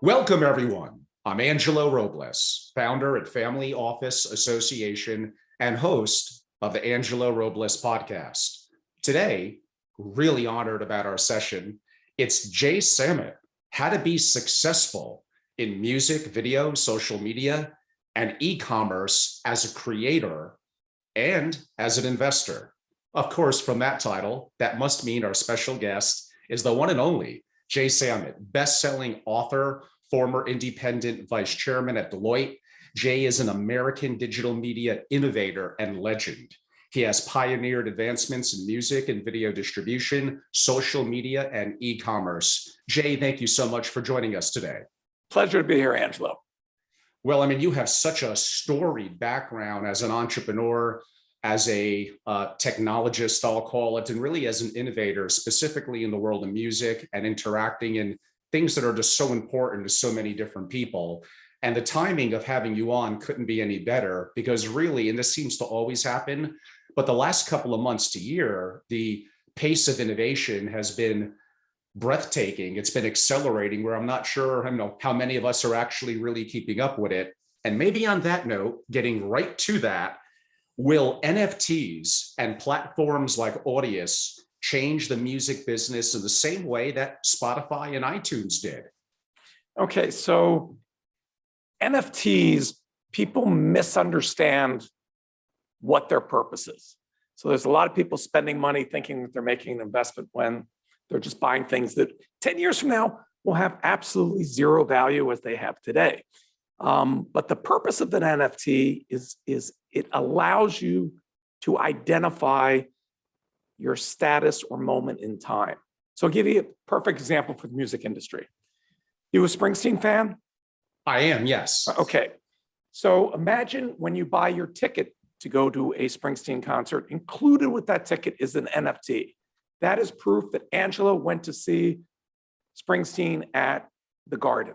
Welcome, everyone. I'm Angelo Robles, founder at Family Office Association and host of the Angelo Robles podcast. Today, really honored about our session. It's Jay Samit, how to be successful in music, video, social media, and e-commerce as a creator and as an investor. Of course, from that title, that must mean our special guest is the one and only Jay Samit, best-selling author, former independent vice chairman at Deloitte. Jay is an American digital media innovator and legend. He has pioneered advancements in music and video distribution, social media, and e-commerce. Jay, thank you so much for joining us today. Pleasure to be here, Angelo. Well, I mean, you have such a storied background as an entrepreneur, as a technologist, I'll call it, and really as an innovator, specifically in the world of music and interacting in things that are just so important to so many different people. And the timing of having you on couldn't be any better because really, and this seems to always happen, but the last couple of months to year, the pace of innovation has been breathtaking. It's been accelerating where I'm not sure how many of us are actually really keeping up with it. And maybe on that note, getting right to that, will NFTs and platforms like Audius change the music business in the same way that Spotify and iTunes did? Okay, so NFTs, people misunderstand what their purpose is. So there's a lot of people spending money thinking that they're making an investment when they're just buying things that 10 years from now will have absolutely zero value as they have today. But the purpose of an NFT is it allows you to identify your status or moment in time. So I'll give you a perfect example for the music industry. You a Springsteen fan? I am, yes. Okay. So imagine when you buy your ticket to go to a Springsteen concert, included with that ticket is an NFT. That is proof that Angelo went to see Springsteen at the Garden.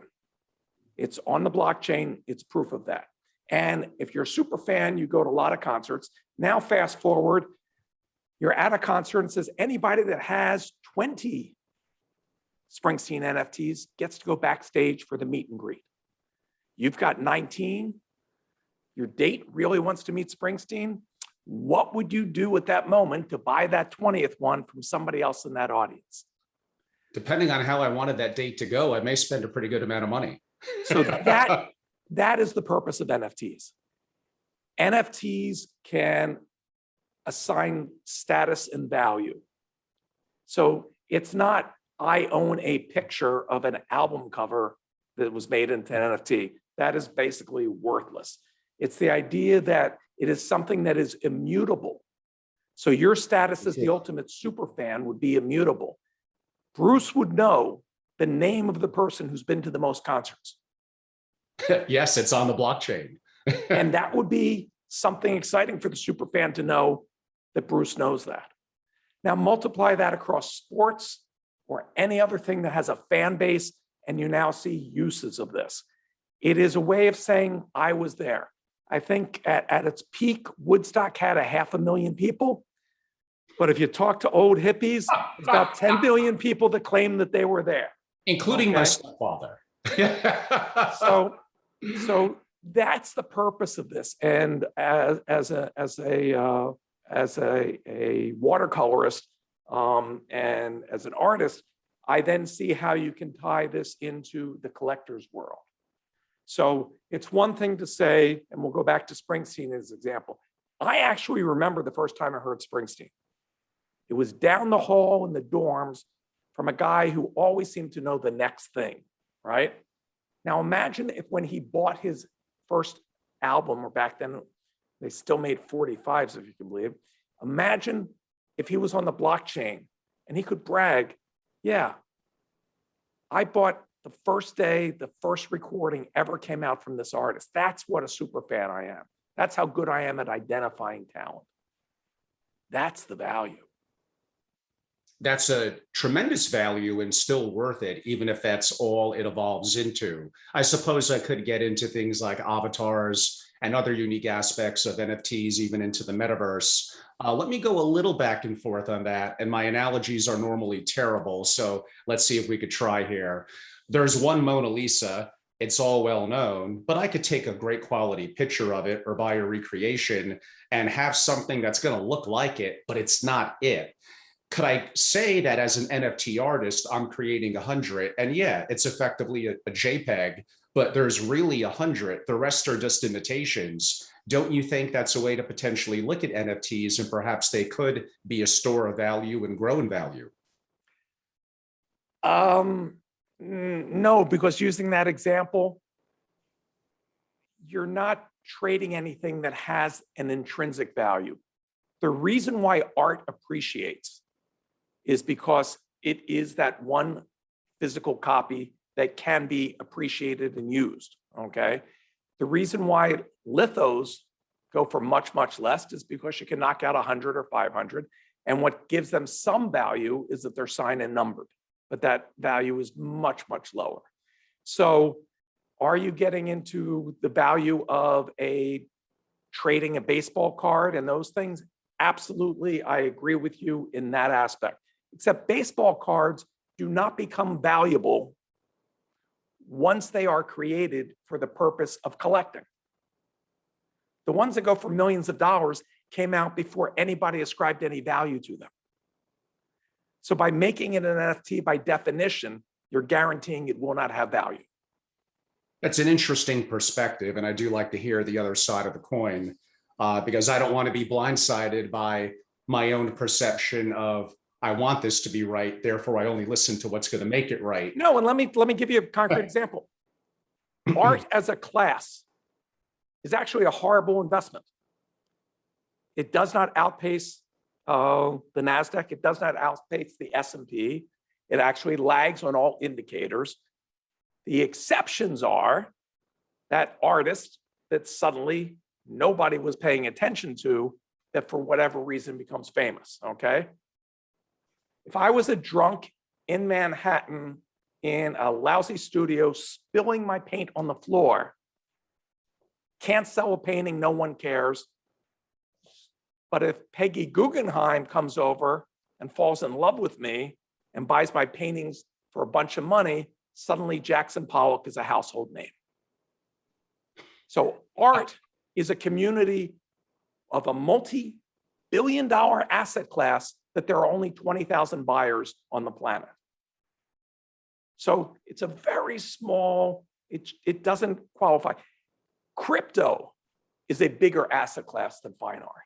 It's on the blockchain, it's proof of that. And if you're a super fan, you go to a lot of concerts. Now fast forward, you're at a concert and says anybody that has 20 Springsteen NFTs gets to go backstage for the meet and greet. You've got 19, your date really wants to meet Springsteen. What would you do at that moment to buy that 20th one from somebody else in that audience? Depending on how I wanted that date to go, I may spend a pretty good amount of money. So that is the purpose of NFTs. NFTs can assign status and value. So it's not, I own a picture of an album cover that was made into an NFT. That is basically worthless. It's the idea that it is something that is immutable. So your status as the ultimate super fan would be immutable. Bruce would know the name of the person who's been to the most concerts. Yes, it's on the blockchain. And that would be something exciting for the super fan to know that Bruce knows that. Now multiply that across sports or any other thing that has a fan base, and you now see uses of this. It is a way of saying, I was there. I think at its peak, Woodstock had 500,000 people. But if you talk to old hippies, it's about 10 billion people that claim that they were there. Including my stepfather. So that's the purpose of this. And as a watercolorist and as an artist, I then see how you can tie this into the collector's world. So it's one thing to say, and we'll go back to Springsteen as an example. I actually remember the first time I heard Springsteen. It was down the hall in the dorms from a guy who always seemed to know the next thing, right? Now imagine if when he bought his first album, or back then they still made 45s, if you can believe. Imagine if he was on the blockchain and he could brag, yeah, I bought the first day, the first recording ever came out from this artist. That's what a super fan I am. That's how good I am at identifying talent. That's the value. That's a tremendous value and still worth it, even if that's all it evolves into. I suppose I could get into things like avatars and other unique aspects of NFTs, even into the metaverse. Let me go a little back and forth on that. And my analogies are normally terrible. So let's see if we could try here. There's one Mona Lisa. It's all well known, but I could take a great quality picture of it or buy a recreation and have something that's going to look like it, but it's not it. Could I say that as an NFT artist, I'm creating 100, and yeah, it's effectively a JPEG, but there's really 100. The rest are just imitations. Don't you think that's a way to potentially look at NFTs, and perhaps they could be a store of value and grow in value? No, because using that example, you're not trading anything that has an intrinsic value. The reason why art appreciates is because it is that one physical copy that can be appreciated and used, okay? The reason why lithos go for much, much less is because you can knock out 100 or 500. And what gives them some value is that they're signed and numbered, but that value is much, much lower. So are you getting into the value of trading a baseball card and those things? Absolutely, I agree with you in that aspect. Except baseball cards do not become valuable once they are created for the purpose of collecting. The ones that go for millions of dollars came out before anybody ascribed any value to them. So by making it an NFT, by definition, you're guaranteeing it will not have value. That's an interesting perspective, and I do like to hear the other side of the coin, because I don't want to be blindsided by my own perception of, I want this to be right, therefore I only listen to what's going to make it right. No, and let me give you a concrete example. Art as a class is actually a horrible investment. It does not outpace the NASDAQ. It does not outpace the S&P. It actually lags on all indicators. The exceptions are that artist that suddenly nobody was paying attention to, that for whatever reason becomes famous, okay? If I was a drunk in Manhattan in a lousy studio spilling my paint on the floor, can't sell a painting, no one cares. But if Peggy Guggenheim comes over and falls in love with me and buys my paintings for a bunch of money, suddenly Jackson Pollock is a household name. So art is a community of a multi-billion-dollar asset class that there are only 20,000 buyers on the planet. So it's a very small, it doesn't qualify. Crypto is a bigger asset class than fine art.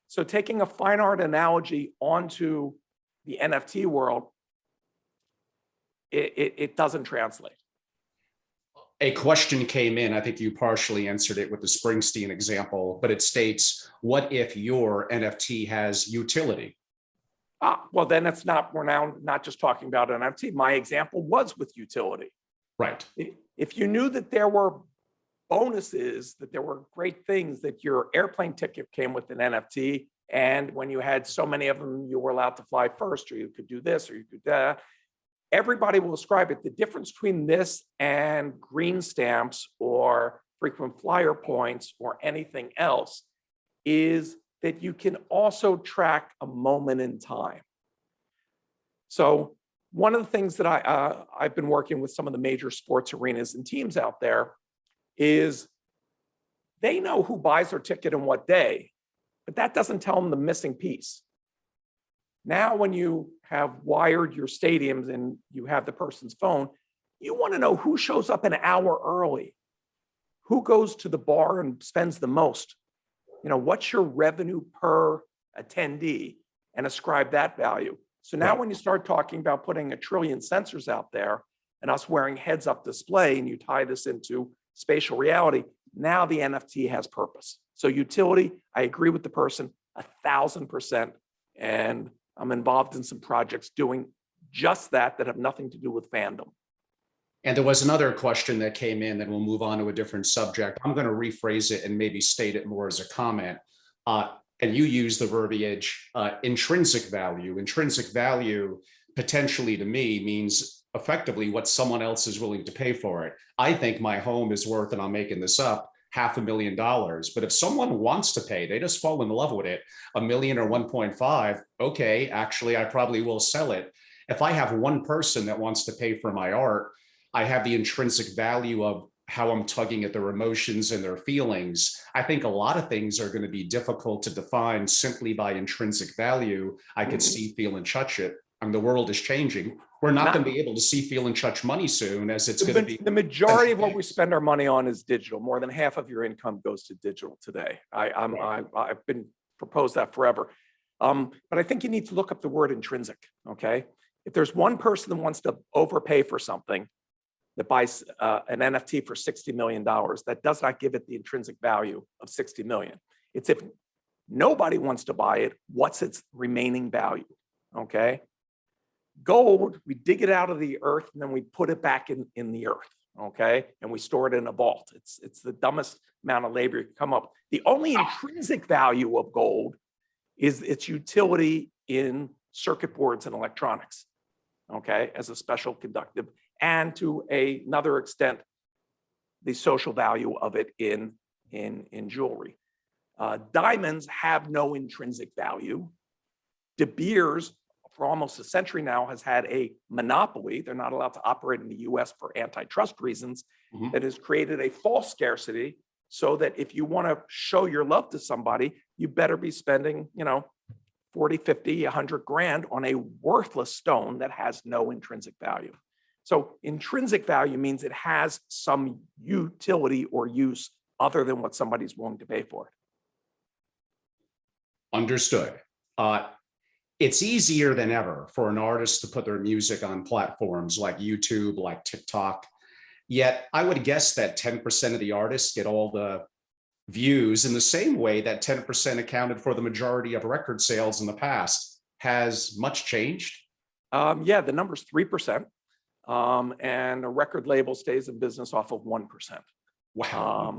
So taking a fine art analogy onto the NFT world, it doesn't translate. A question came in, I think you partially answered it with the Springsteen example, but it states, what if your NFT has utility? Well, then we're now not just talking about an NFT. My example was with utility. Right. If you knew that there were bonuses, that there were great things, that your airplane ticket came with an NFT, and when you had so many of them, you were allowed to fly first, or you could do this, or you could that. Everybody will ascribe it. The difference between this and green stamps or frequent flyer points or anything else is that you can also track a moment in time. So one of the things that I've been working with some of the major sports arenas and teams out there is they know who buys their ticket and what day, but that doesn't tell them the missing piece. Now, when you have wired your stadiums and you have the person's phone, you want to know who shows up an hour early, who goes to the bar and spends the most. You know, what's your revenue per attendee, and ascribe that value. So now when you start talking about putting 1 trillion sensors out there and us wearing heads-up display, and you tie this into spatial reality, now the NFT has purpose. So utility, I agree with the person 1,000%. And I'm involved in some projects doing just that have nothing to do with fandom. And there was another question that came in, then we'll move on to a different subject. I'm going to rephrase it and maybe state it more as a comment. And you use the verbiage intrinsic value. Intrinsic value potentially to me means effectively what someone else is willing to pay for it. I think my home is worth, and I'm making this up, $500,000. But if someone wants to pay, they just fall in love with it, $1 million or 1.5, okay, actually, I probably will sell it. If I have one person that wants to pay for my art, I have the intrinsic value of how I'm tugging at their emotions and their feelings. I think a lot of things are going to be difficult to define simply by intrinsic value. I could see, feel, and touch it. And the world is changing. We're not going to be able to see, feel, and touch money soon, as it's going to be. The majority of what we spend our money on is digital. More than half of your income goes to digital today. I've been proposed that forever. But I think you need to look up the word intrinsic, okay? If there's one person that wants to overpay for something, that buys an NFT for $60 million, that does not give it the intrinsic value of 60 million. It's if nobody wants to buy it, what's its remaining value, okay? Gold, we dig it out of the earth and then we put it back in the earth, okay? And we store it in a vault. It's the dumbest amount of labor you can come up with. The only intrinsic value of gold is its utility in circuit boards and electronics, okay, as a special conductive, and to another extent, the social value of it in jewelry. Diamonds have no intrinsic value. De Beers, for almost a century now, has had a monopoly. They're not allowed to operate in the US for antitrust reasons. That has created a false scarcity, so that if you want to show your love to somebody, you better be spending, 40, 50, 100 grand on a worthless stone that has no intrinsic value. So intrinsic value means it has some utility or use other than what somebody's willing to pay for it. Understood. It's easier than ever for an artist to put their music on platforms like YouTube, like TikTok. Yet I would guess that 10% of the artists get all the views in the same way that 10% accounted for the majority of record sales in the past. Has much changed? Yeah, the number's 3%. And a record label stays in business off of 1%. Wow,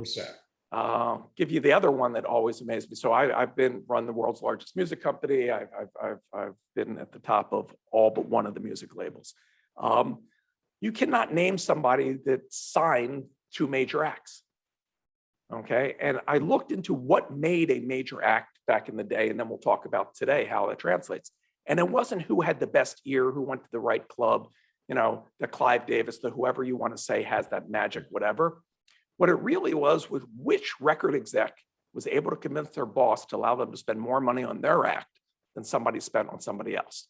1%. Give you the other one that always amazed me. So I've run the world's largest music company. I've been at the top of all but one of the music labels. You cannot name somebody that signed 2 major acts. Okay, and I looked into what made a major act back in the day, and then we'll talk about today how that translates. And it wasn't who had the best ear, who went to the right club, the Clive Davis, the whoever you want to say has that magic, whatever. What it really was which record exec was able to convince their boss to allow them to spend more money on their act than somebody spent on somebody else.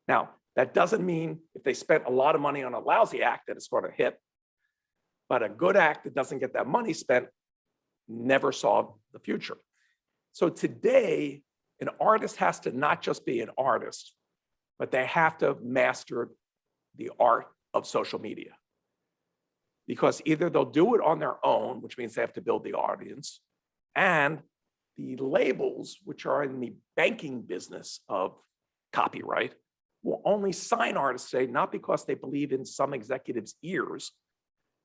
Now, that doesn't mean if they spent a lot of money on a lousy act that it's going to hit, but a good act that doesn't get that money spent never saw the future. So today, an artist has to not just be an artist, but they have to master the art of social media. Because either they'll do it on their own, which means they have to build the audience, and the labels, which are in the banking business of copyright, will only sign artists today, not because they believe in some executive's ears,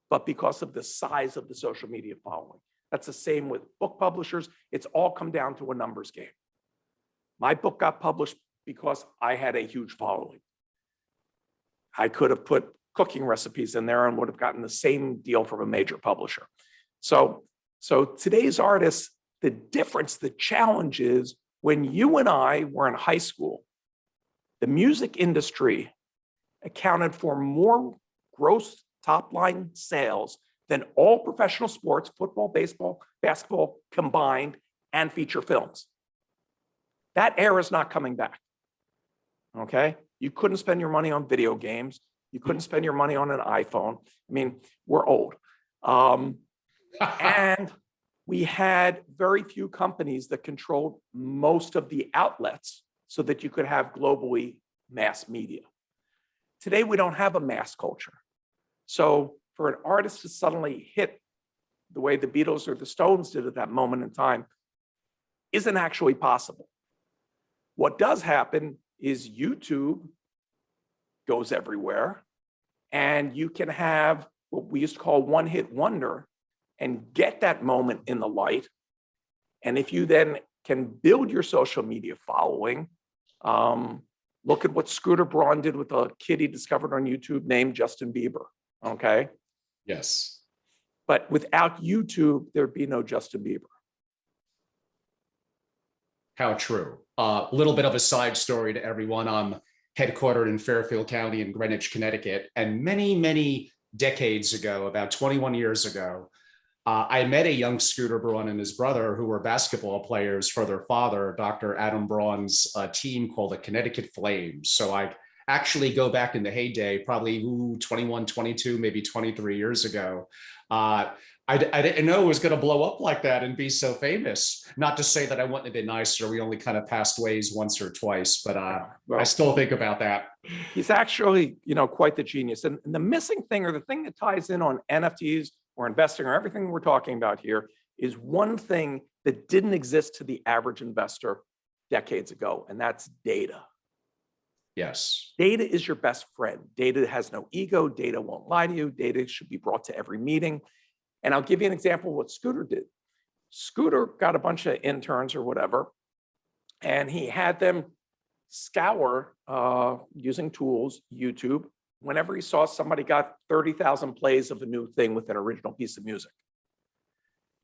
but because of the size of the social media following. That's the same with book publishers. It's all come down to a numbers game. My book got published because I had a huge following. I could have put cooking recipes in there and would have gotten the same deal from a major publisher. So today's artists, the difference, the challenge is when you and I were in high school, the music industry accounted for more gross top line sales than all professional sports, football, baseball, basketball combined, and feature films. That era is not coming back, okay? You couldn't spend your money on video games. You couldn't spend your money on an iPhone. I mean, we're old. And we had very few companies that controlled most of the outlets so that you could have globally mass media. Today, we don't have a mass culture. So for an artist to suddenly hit the way the Beatles or the Stones did at that moment in time isn't actually possible. What does happen is YouTube goes everywhere, and you can have what we used to call one-hit wonder and get that moment in the light. And if you then can build your social media following, look at what Scooter Braun did with a kid he discovered on YouTube named Justin Bieber, okay? Yes. But without YouTube, there'd be no Justin Bieber. How true. A little bit of a side story to everyone. I'm headquartered in Fairfield County in Greenwich, Connecticut. And many decades ago, about 21 years ago, I met a young Scooter Braun and his brother who were basketball players for their father, Dr. Adam Braun's team called the Connecticut Flames. So I actually go back in the heyday, probably 21, 22, maybe 23 years ago. I didn't know it was going to blow up like that and be so famous. Not to say that I wouldn't have been nicer. We only kind of passed ways once or twice, but Well, I still think about that. he's actually, quite the genius. And the missing thing, or the thing that ties in on NFTs or investing or everything we're talking about here, is one thing that didn't exist to the average investor decades ago, and that's data. Yes. Data is your best friend. Data has no ego. Data won't lie to you. Data should be brought to every meeting. And I'll give you an example of what Scooter did. Scooter got a bunch of interns or whatever, and he had them scour using tools, YouTube, whenever he saw somebody got 30,000 plays of a new thing with an original piece of music.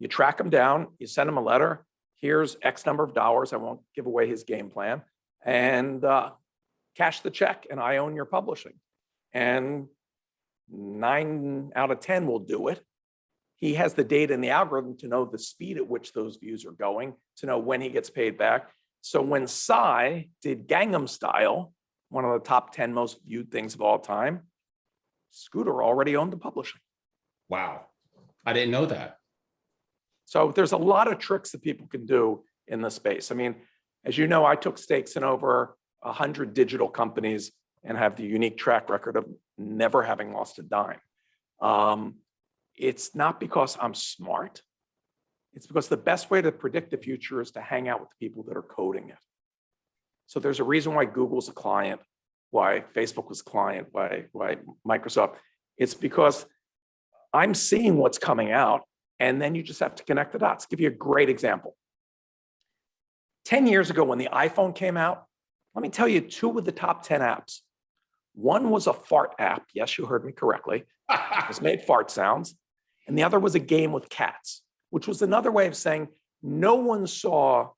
You track them down, you send them a letter, here's X number of dollars, I won't give away his game plan, and cash the check, and I own your publishing. And 9 out of 10 will do it. He has the data and the algorithm to know the speed at which those views are going, to know when he gets paid back. So when Psy did Gangnam Style, one of the top 10 most viewed things of all time, Scooter already owned the publishing. Wow. I didn't know that. So there's a lot of tricks that people can do in the space. I mean, as you know, I took stakes in over 100 digital companies and have the unique track record of never having lost a dime. It's not because I'm smart. It's because the best way to predict the future is to hang out with the people that are coding it. So there's a reason why Google's a client, why Facebook was a client, why Microsoft. It's because I'm seeing what's coming out, and then you just have to connect the dots. I'll give you a great example. 10 years ago, when the iPhone came out, let me tell you 2 of the top 10 apps. One was a fart app. Yes, you heard me correctly. It made fart sounds. And the other was a game with cats, which was another way of saying no one saw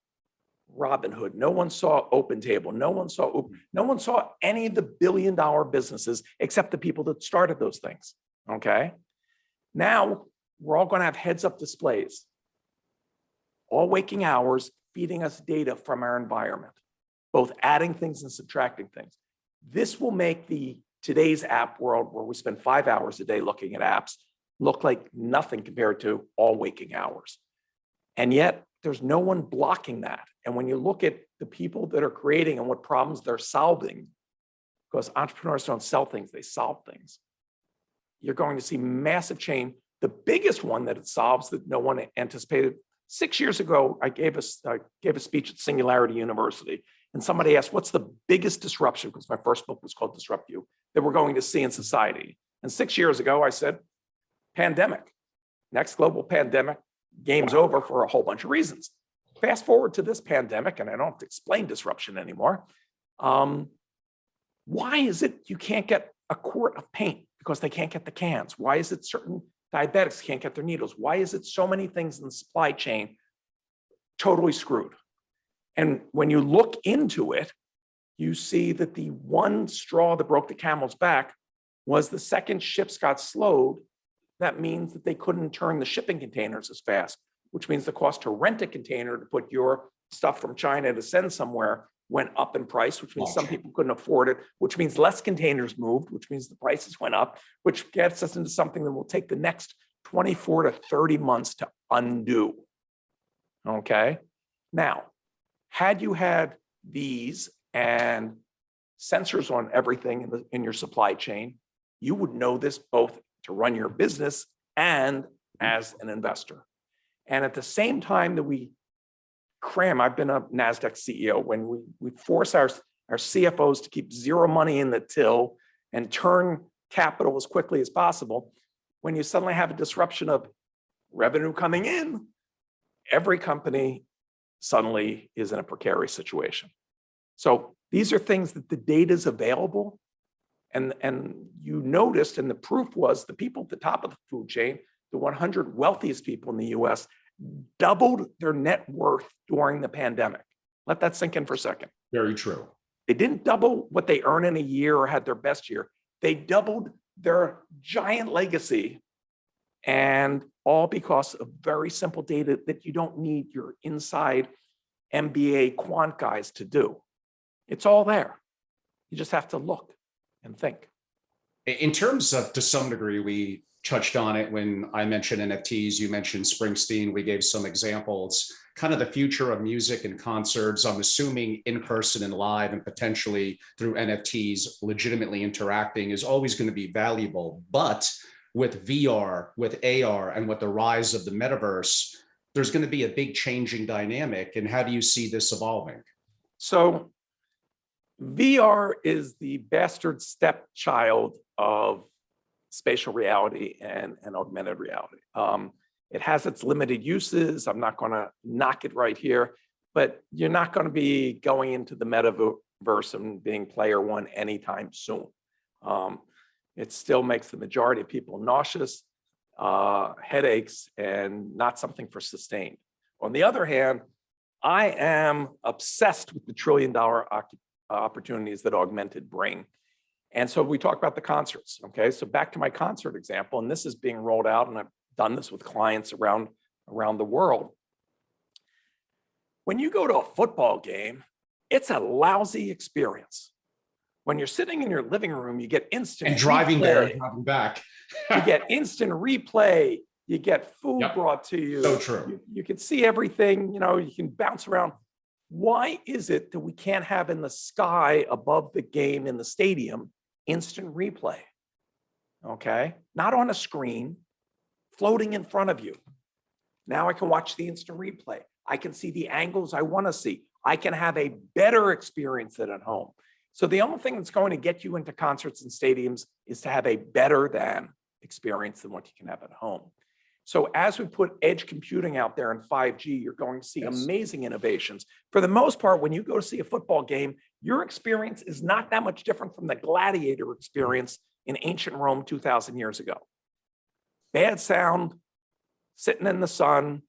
Robinhood, no one saw OpenTable, no one saw any of the billion-dollar businesses except the people that started those things. Okay. Now we're all going to have heads-up displays, all waking hours, feeding us data from our environment, both adding things and subtracting things. This will make today's app world, where we spend 5 hours a day looking at apps, look like nothing compared to all waking hours. And yet there's no one blocking that. And when you look at the people that are creating and what problems they're solving, because entrepreneurs don't sell things, they solve things, you're going to see massive change. The biggest one that it solves that no one anticipated, 6 years ago, I gave a speech at Singularity University, and somebody asked, what's the biggest disruption, because my first book was called Disrupt You, that we're going to see in society? And 6 years ago, I said, pandemic. Next global pandemic, game's over for a whole bunch of reasons. Fast forward to this pandemic, and I don't have to explain disruption anymore. Why is it you can't get a quart of paint because they can't get the cans? Why is it certain diabetics can't get their needles? Why is it so many things in the supply chain totally screwed? And when you look into it, you see that the one straw that broke the camel's back was the second ships got slowed. That means that they couldn't turn the shipping containers as fast, which means the cost to rent a container to put your stuff from China to send somewhere went up in price, which means some people couldn't afford it, which means less containers moved, which means the prices went up, which gets us into something that will take the next 24 to 30 months to undo. Okay. Now, had you had these and sensors on everything in your supply chain, you would know this both to run your business and as an investor. And at the same time that we cram, I've been a NASDAQ CEO, when we force our CFOs to keep zero money in the till and turn capital as quickly as possible, when you suddenly have a disruption of revenue coming in, every company suddenly is in a precarious situation. So these are things that the data is available. And you noticed, and the proof was the people at the top of the food chain the 100 wealthiest people in the US doubled their net worth during the pandemic. Let that sink in for a second. Very true. They didn't double what they earn in a year or had their best year. They doubled their giant legacy, and all because of very simple data that you don't need your inside MBA quant guys to do. It's all there. You just have to look and think. In terms of, to some degree, we touched on it when I mentioned NFTs, you mentioned Springsteen, we gave some examples, kind of the future of music and concerts, I'm assuming in person and live and potentially through NFTs, legitimately interacting is always going to be valuable. But with VR, with AR, and with the rise of the metaverse, there's going to be a big changing dynamic. And how do you see this evolving? So VR is the bastard stepchild of spatial reality and augmented reality. It has its limited uses. I'm not going to knock it right here, but you're not going to be going into the metaverse and being player one anytime soon. It still makes the majority of people nauseous, headaches, and not something for sustained. On the other hand, I am obsessed with the trillion-dollar opportunities that augmented bring. And so we talk about the concerts, okay? So back to my concert example, and this is being rolled out, and I've done this with clients around the world. When you go to a football game, it's a lousy experience. When you're sitting in your living room, you get instant and driving replay. there and driving back. You get instant replay. You get food brought to you. So true. You can see everything, you know, you can bounce around. Why is it that we can't have in the sky above the game in the stadium instant replay? Okay, not on a screen, floating in front of you. Now I can watch the instant replay. I can see the angles I want to see. I can have a better experience than at home. So the only thing that's going to get you into concerts and stadiums is to have a better than experience than what you can have at home. So as we put edge computing out there in 5G, you're going to see amazing innovations. For the most part, when you go to see a football game, your experience is not that much different from the gladiator experience in ancient Rome 2,000 years ago. Bad sound, sitting in the sun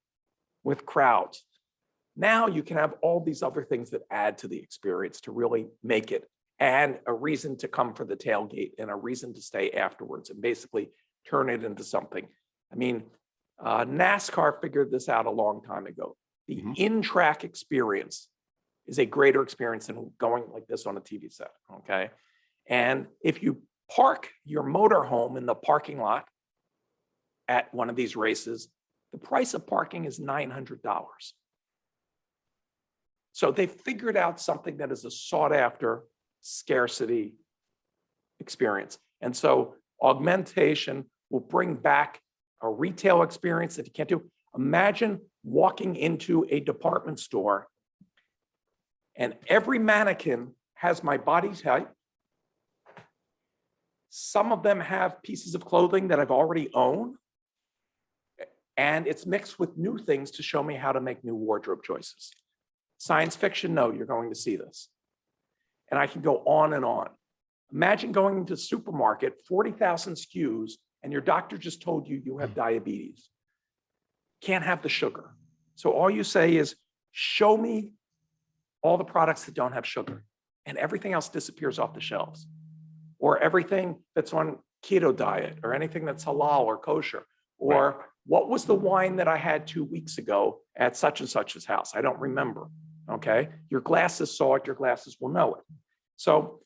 with crowds. Now you can have all these other things that add to the experience to really make it, and a reason to come for the tailgate and a reason to stay afterwards, and basically turn it into something. I mean, NASCAR figured this out a long time ago. The in-track experience is a greater experience than going like this on a TV set, okay? And if you park your motorhome in the parking lot at one of these races, the price of parking is $900. So they figured out something that is a sought after scarcity experience. And so augmentation will bring back a retail experience that you can't do. Imagine walking into a department store and every mannequin has my body type. Some of them have pieces of clothing that I've already owned, and it's mixed with new things to show me how to make new wardrobe choices. Science fiction, no, you're going to see this. And I can go on and on. Imagine going into the supermarket, 40,000 SKUs, and your doctor just told you you have diabetes. Can't have the sugar. So all you say is, show me all the products that don't have sugar, and everything else disappears off the shelves. Or everything that's on keto diet, or anything that's halal or kosher, or what was the wine that I had 2 weeks ago at such and such's house? I don't remember, okay? Your glasses saw it, your glasses will know it. So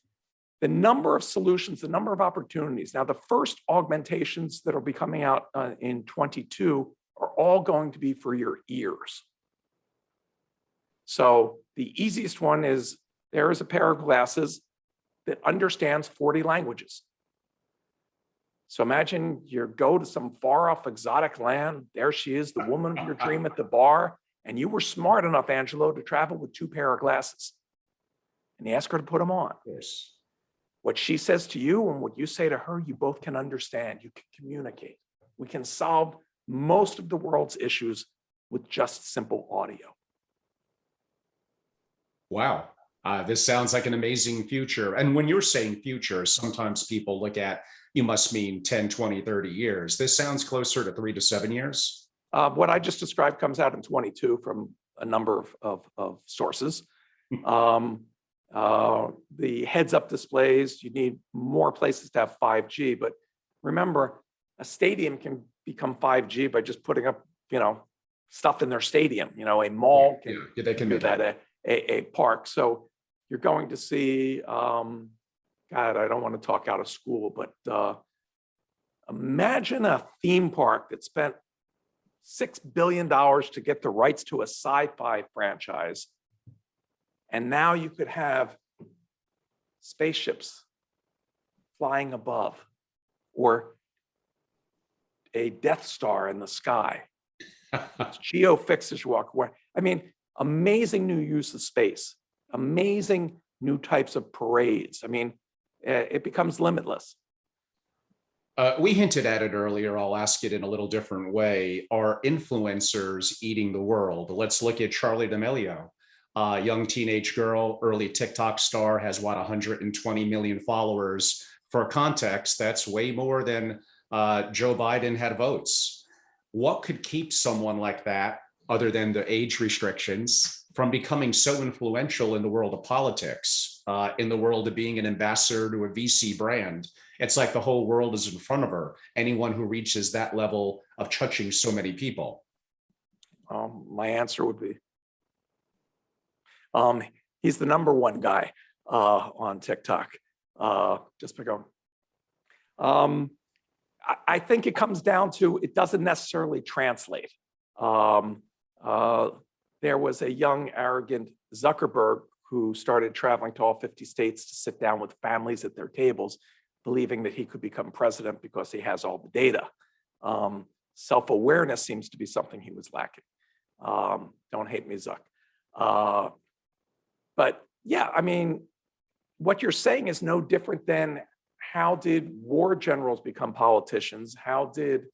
the number of solutions, the number of opportunities. Now, the first augmentations that will be coming out in 22 are all going to be for your ears. So the easiest one is, there is a pair of glasses that understands 40 languages. So imagine you go to some far off exotic land. There she is, the woman of your dream at the bar. And you were smart enough, Angelo, to travel with 2 pairs of glasses. And you ask her to put them on. Yes. What she says to you and what you say to her, you both can understand. You can communicate. We can solve most of the world's issues with just simple audio. Wow. This sounds like an amazing future. And when you're saying future, sometimes people look at, you must mean 10, 20, 30 years. This sounds closer to 3 to 7 years. What I just described comes out in 22 from a number of sources. The heads-up displays, you need more places to have 5G, but remember, a stadium can become 5G by just putting up, stuff in their stadium. A mall can, they can do make that, a park. So you're going to see, God, I don't want to talk out of school, but imagine a theme park that spent $6 billion to get the rights to a sci-fi franchise. And now you could have spaceships flying above, or a Death Star in the sky. Geofix as you walk away. I mean, amazing new use of space, amazing new types of parades. I mean, it becomes limitless. We hinted at it earlier. I'll ask it in a little different way. Are influencers eating the world? Let's look at Charlie D'Amelio, a young teenage girl, early TikTok star, has 120 million followers. For context, that's way more than Joe Biden had votes. What could keep someone like that, other than the age restrictions, from becoming so influential in the world of politics, in the world of being an ambassador to a VC brand? It's like the whole world is in front of her. Anyone who reaches that level of touching so many people. My answer would be, he's the number one guy on TikTok. Just to go. I think it comes down to, it doesn't necessarily translate. There was a young, arrogant Zuckerberg who started traveling to all 50 states to sit down with families at their tables, believing that he could become president because he has all the data. Self-awareness seems to be something he was lacking. Don't hate me, Zuck. But yeah, I mean, what you're saying is no different than, how did war generals become politicians? How did,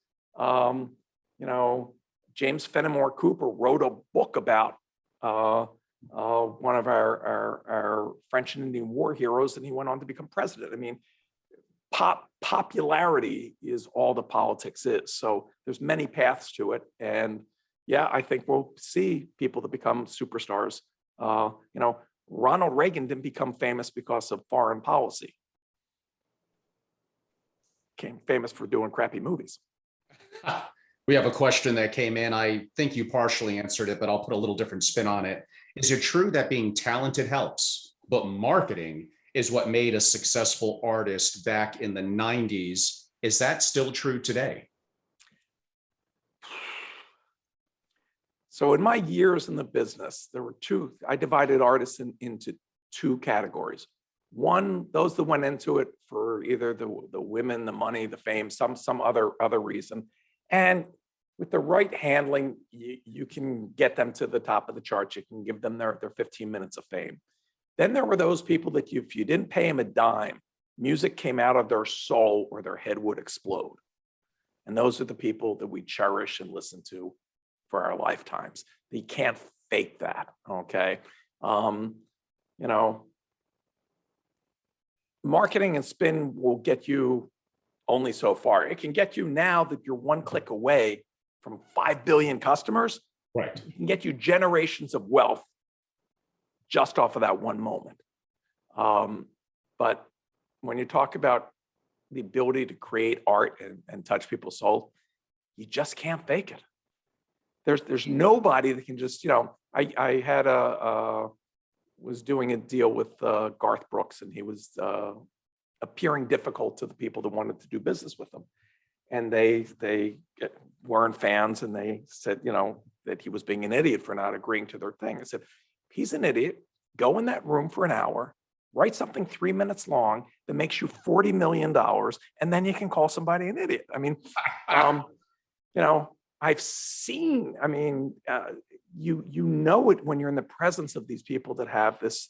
James Fenimore Cooper wrote a book about one of our French and Indian War heroes, and he went on to become president. I mean, popularity is all the politics is. So there's many paths to it. And yeah, I think we'll see people that become superstars. Ronald Reagan didn't become famous because of foreign policy. Became famous for doing crappy movies. We have a question that came in. I think you partially answered it, but I'll put a little different spin on it. Is it true that being talented helps, but marketing is what made a successful artist back in the 90s? Is that still true today? So in my years in the business, there were two, I divided artists into two categories. One, those that went into it for either the women, the money, the fame, some other reason. And with the right handling, you can get them to the top of the charts. You can give them their 15 minutes of fame. Then there were those people that if you didn't pay them a dime, music came out of their soul or their head would explode. And those are the people that we cherish and listen to for our lifetimes. You can't fake that, okay? Marketing and spin will get you only so far. It can get you now that you're one click away from 5 billion customers. Right. It can get you generations of wealth just off of that one moment. But when you talk about the ability to create art and touch people's soul, you just can't fake it. There's nobody that can just, I had was doing a deal with Garth Brooks, and he was appearing difficult to the people that wanted to do business with him. And they weren't fans, and they said, that he was being an idiot for not agreeing to their thing. I said, he's an idiot. Go in that room for an hour, write something 3 minutes long that makes you $40 million, and then you can call somebody an idiot. I mean, I've seen, you know it when you're in the presence of these people that have this,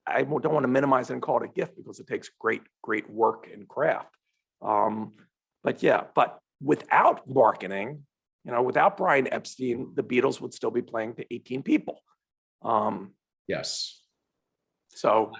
I don't want to minimize it and call it a gift, because it takes great work and craft. But without marketing, without Brian Epstein, the Beatles would still be playing to 18 people. Yes. So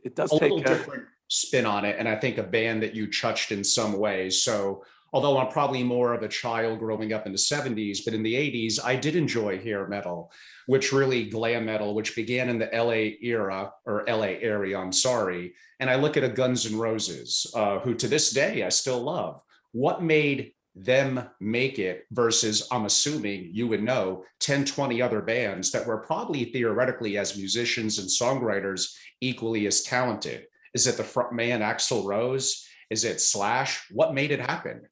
it does A take little different spin on it, and I think a band that you touched in some ways. So although I'm probably more of a child growing up in the 70s, but in the 80s, I did enjoy hair metal, which really glam metal, which began in the LA era or LA area, I'm sorry. And I look at a Guns N' Roses, who to this day I still love. What made them make it versus, I'm assuming you would know, 10, 20 other bands that were probably theoretically as musicians and songwriters equally as talented? Is it the front man, Axl Rose? Is it Slash? What made it happen?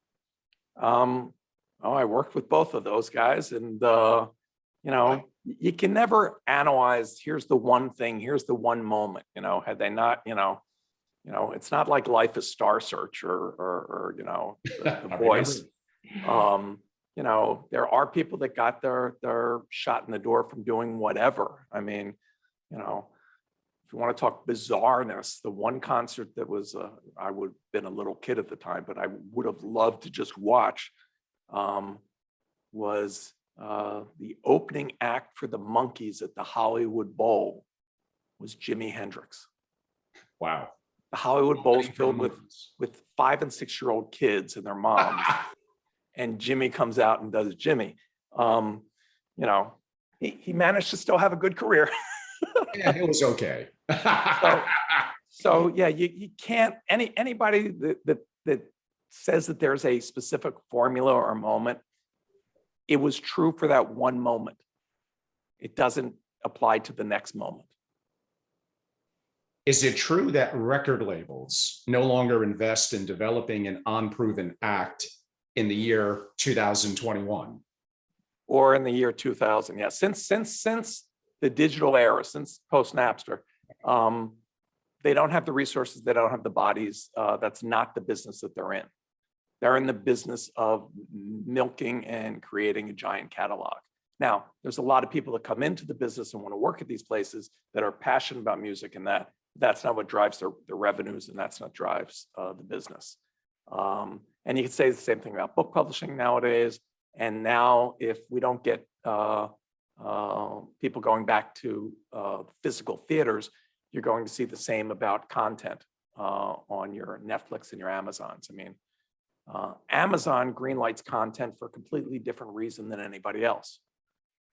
I worked with both of those guys, and you can never analyze. Here's the one thing. Here's the one moment. Had they not, it's not like Life is Star Search or the Voice. There are people that got their shot in the door from doing whatever. I mean, if you want to talk bizarreness, the one concert that was, I would have been a little kid at the time, but I would have loved to just watch, was the opening act for the Monkees at the Hollywood Bowl was Jimi Hendrix. Wow. The Hollywood Bowl is filled with 5 and 6 year old kids and their moms. And Jimmy comes out and does Jimmy. He managed to still have a good career. Yeah, it was okay. So yeah, you can't, anybody that says that there's a specific formula or moment, it was true for that one moment. It doesn't apply to the next moment. Is it true that record labels no longer invest in developing an unproven act in the year 2021? Or in the year 2000, yeah. Since the digital era, since post-Napster, they don't have the resources, they don't have the bodies. That's not the business that they're in. They're in the business of milking and creating a giant catalog. Now, there's a lot of people that come into the business and want to work at these places that are passionate about music, and that's not what drives their revenues, and that's not drives the business. And you can say the same thing about book publishing nowadays. And now, if we don't get people going back to physical theaters, you're going to see the same about content on your Netflix and your Amazons. I mean, Amazon greenlights content for a completely different reason than anybody else.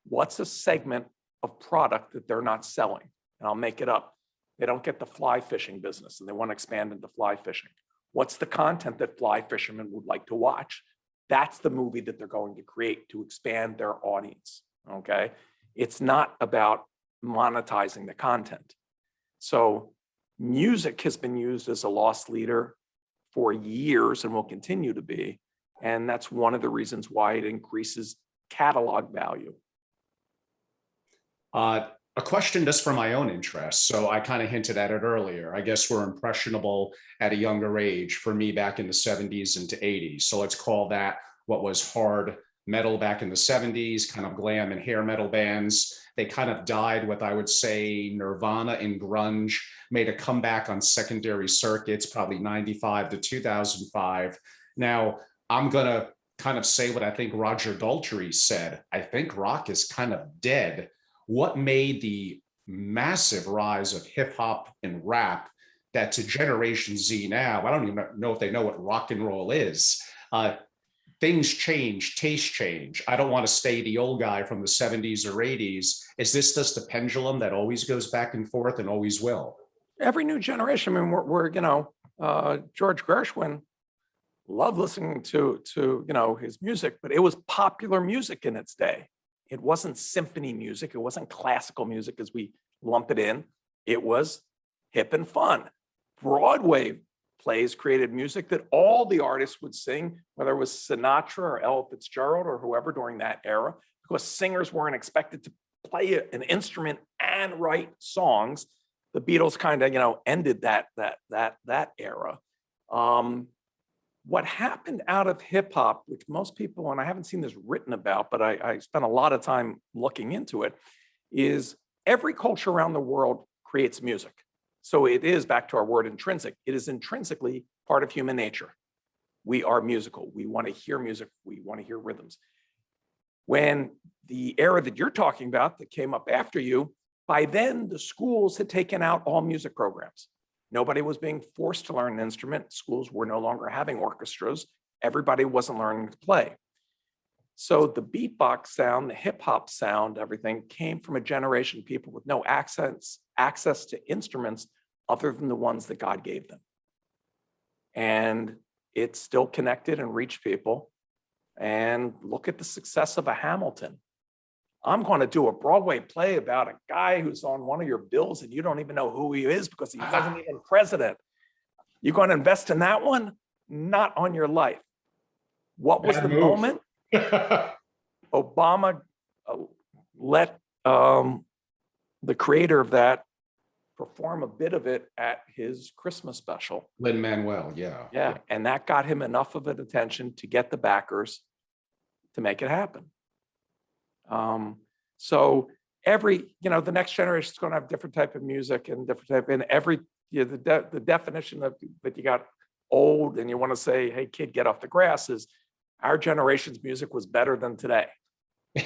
What's a segment of product that they're not selling? And I'll make it up. They don't get the fly fishing business and they want to expand into fly fishing. What's the content that fly fishermen would like to watch? That's the movie that they're going to create to expand their audience, okay? It's not about monetizing the content. So music has been used as a loss leader for years and will continue to be. And that's one of the reasons why it increases catalog value. A question just for my own interest. So I kind of hinted at it earlier. I guess we're impressionable at a younger age, for me back in the 70s into 80s. So let's call that what was hard metal back in the 70s, kind of glam and hair metal bands. They kind of died with, I would say, Nirvana and grunge, made a comeback on secondary circuits, probably 95 to 2005. Now, I'm going to kind of say what I think Roger Daltrey said. I think rock is kind of dead. What made the massive rise of hip hop and rap that to Generation Z now, I don't even know if they know what rock and roll is. Things change, tastes change. I don't want to stay the old guy from the 70s or 80s. Is this just a pendulum that always goes back and forth and always will? Every new generation, I mean, we're George Gershwin loved listening to his music, but it was popular music in its day. It wasn't symphony music. It wasn't classical music as we lump it in. It was hip and fun. Broadway plays created music that all the artists would sing, whether it was Sinatra or Ella Fitzgerald or whoever during that era, because singers weren't expected to play an instrument and write songs. The Beatles kind of, ended that era. What happened out of hip hop, which most people, and I haven't seen this written about, but I spent a lot of time looking into it, is every culture around the world creates music. So it is, back to our word intrinsic, it is intrinsically part of human nature. We are musical. We want to hear music. We want to hear rhythms. When the era that you're talking about that came up after you, By then, the schools had taken out all music programs. Nobody was being forced to learn an instrument. Schools were no longer having orchestras. Everybody wasn't learning to play. So the beatbox sound, the hip hop sound, everything came from a generation of people with no access to instruments other than the ones that God gave them. And it still connected and reached people. And look at the success of a Hamilton. I'm going to do a Broadway play about a guy who's on one of your bills and you don't even know who he is because he wasn't even president. You're going to invest in that one? Not on your life. What was the moment? Obama let the creator of that perform a bit of it at his Christmas special. Lin-Manuel, yeah. Yeah, and that got him enough of an attention to get the backers to make it happen. So every, the next generation is going to have different type of music and different type, and every, the definition of that you got old and you want to say, hey kid, get off the grass is our generation's music was better than today.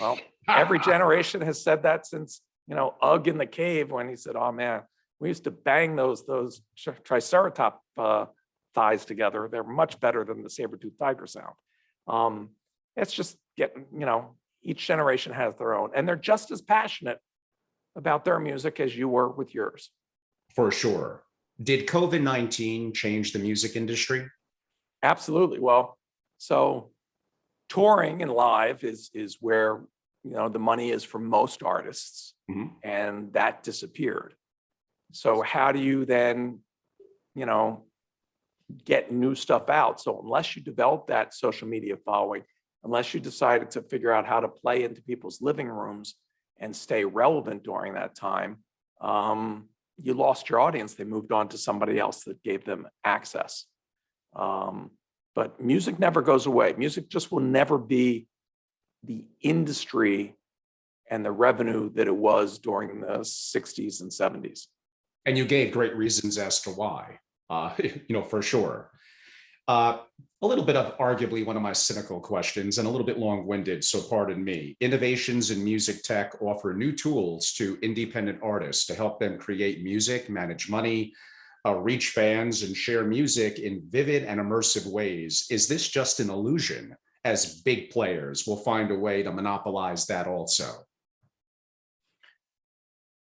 Well, every generation has said that since, Ugg in the cave when he said, oh man, we used to bang those triceratop thighs together. They're much better than the saber-toothed tiger sound. It's just getting, each generation has their own, and they're just as passionate about their music as you were with yours. For sure. Did COVID-19 change the music industry? Absolutely. Well, so touring and live is where, the money is for most artists, and that disappeared. So how do you then, get new stuff out? So unless you develop that social media following, unless you decided to figure out how to play into people's living rooms and stay relevant during that time, you lost your audience. They moved on to somebody else that gave them access. But music never goes away. Music just will never be the industry and the revenue that it was during the 60s and 70s. And you gave great reasons as to why, for sure. A little bit of arguably one of my cynical questions and a little bit long-winded, so pardon me. Innovations in music tech offer new tools to independent artists to help them create music, manage money, reach fans, and share music in vivid and immersive ways. Is this just an illusion, as big players will find a way to monopolize that also?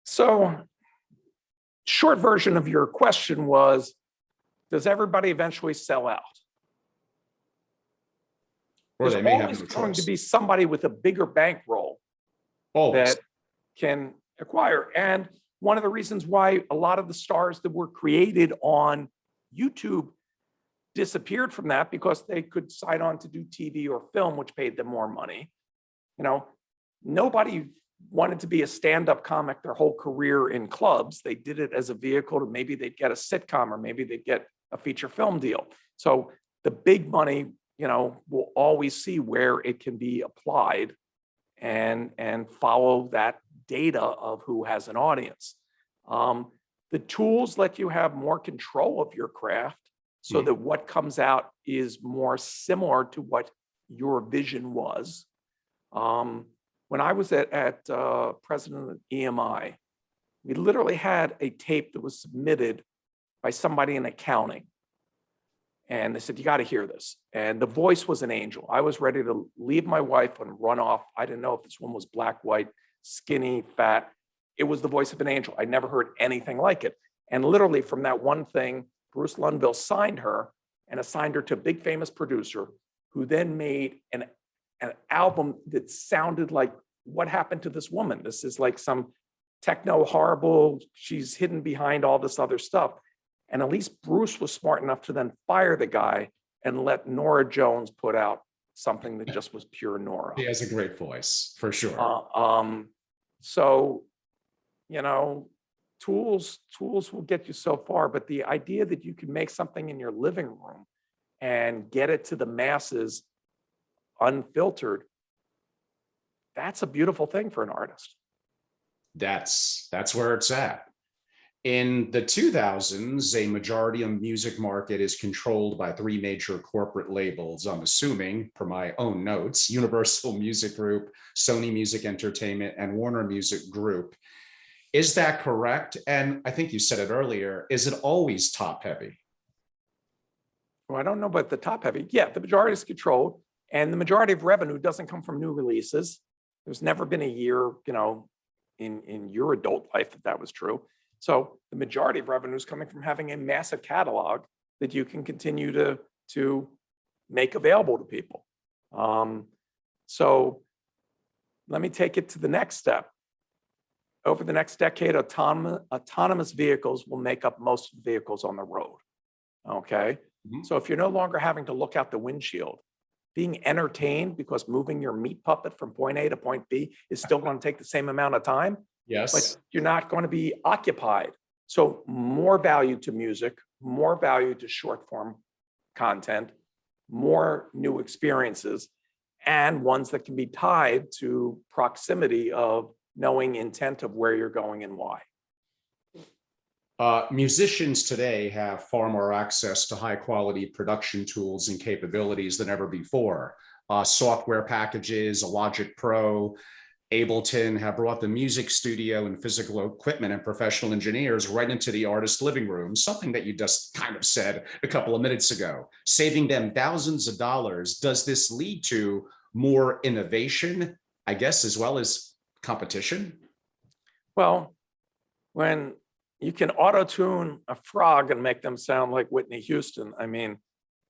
So, short version of your question was, does everybody eventually sell out? Or There's they may have always no going to choice. be somebody with a bigger bankroll Always. that can acquire. And one of the reasons why a lot of the stars that were created on YouTube disappeared from that, because they could sign on to do TV or film, which paid them more money. Nobody wanted to be a stand-up comic their whole career in clubs. They did it as a vehicle to maybe they'd get a sitcom or maybe they'd get a feature film deal. So the big money, will always see where it can be applied and follow that data of who has an audience. The tools let you have more control of your craft so that what comes out is more similar to what your vision was. When I was at president of EMI, we literally had a tape that was submitted by somebody in accounting. And they said, you got to hear this. And the voice was an angel. I was ready to leave my wife and run off. I didn't know if this one was black, white, skinny, fat. It was the voice of an angel. I never heard anything like it. And literally from that one thing, Bruce Lundville signed her and assigned her to a big famous producer who then made an album that sounded like, what happened to this woman? This is like some techno horrible, she's hidden behind all this other stuff. And at least Bruce was smart enough to then fire the guy and let Nora Jones put out something that just was pure Nora. He has a great voice, for sure. So, tools will get you so far, but the idea that you can make something in your living room and get it to the masses unfiltered, that's a beautiful thing for an artist. That's where it's at. In the 2000s, a majority of music market is controlled by three major corporate labels, I'm assuming, per my own notes: Universal Music Group, Sony Music Entertainment, and Warner Music Group. Is that correct? And I think you said it earlier, is it always top heavy? Well, I don't know about the top heavy. Yeah, the majority is controlled, and the majority of revenue doesn't come from new releases. There's never been a year, in your adult life that was true. So the majority of revenue is coming from having a massive catalog that you can continue to make available to people. So let me take it to the next step. Over the next decade, autonomous vehicles will make up most of the vehicles on the road. Okay. Mhm. So if you're no longer having to look out the windshield, being entertained because moving your meat puppet from point A to point B is still going to take the same amount of time, Yes. but you're not going to be occupied. So more value to music, more value to short form content, more new experiences, and ones that can be tied to proximity of knowing intent of where you're going and why. Musicians today have far more access to high quality production tools and capabilities than ever before. Software packages, a Logic Pro, Ableton have brought the music studio and physical equipment and professional engineers right into the artist's living room, something that you just kind of said a couple of minutes ago, saving them thousands of dollars. Does this lead to more innovation, I guess, as well as competition? Well, when you can auto-tune a frog and make them sound like Whitney Houston, I mean,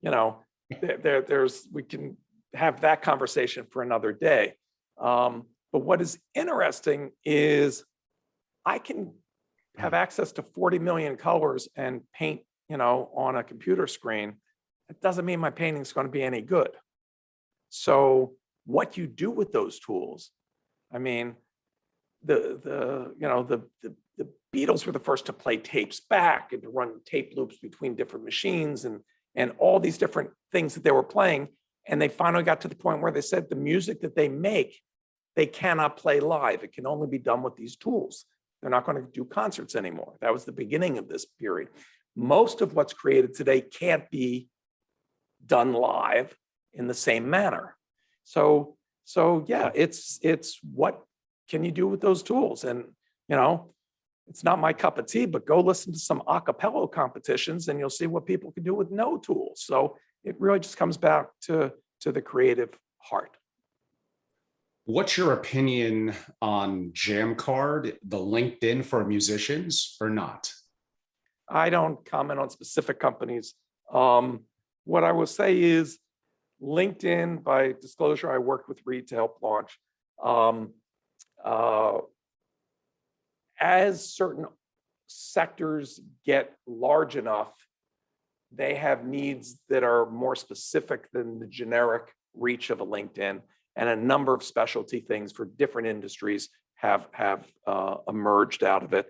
we can have that conversation for another day. But what is interesting is I can have access to 40 million colors and paint, on a computer screen. It doesn't mean my painting is going to be any good. So what you do with those tools, I mean, the Beatles were the first to play tapes back and to run tape loops between different machines and all these different things that they were playing. And they finally got to the point where they said the music that they make, they cannot play live. It can only be done with these tools. They're not going to do concerts anymore. That was the beginning of this period. Most of what's created today can't be done live in the same manner. So yeah, it's what can you do with those tools? And, it's not my cup of tea, but go listen to some a cappella competitions and you'll see what people can do with no tools. So it really just comes back to the creative heart. What's your opinion on Jamcard, the LinkedIn for musicians, or not? I don't comment on specific companies. What I will say is LinkedIn, by disclosure, I worked with Reed to help launch. As certain sectors get large enough, they have needs that are more specific than the generic reach of a LinkedIn, and a number of specialty things for different industries have emerged out of it.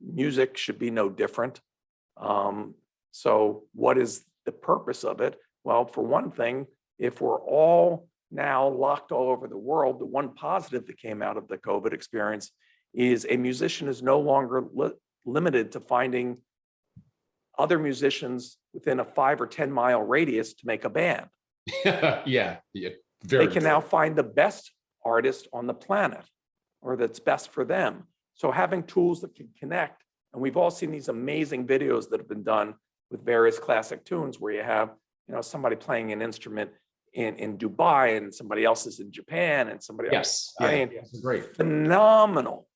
Music should be no different. So what is the purpose of it? Well, for one thing, if we're all now locked all over the world, the one positive that came out of the COVID experience is a musician is no longer limited to finding other musicians within a 5 or 10 mile radius to make a band. Yeah, they can now find the best artist on the planet, or that's best for them. So having tools that can connect, and we've all seen these amazing videos that have been done with various classic tunes where you have, somebody playing an instrument in Dubai and somebody else is in Japan and somebody else. Yes, I mean, great. Phenomenal.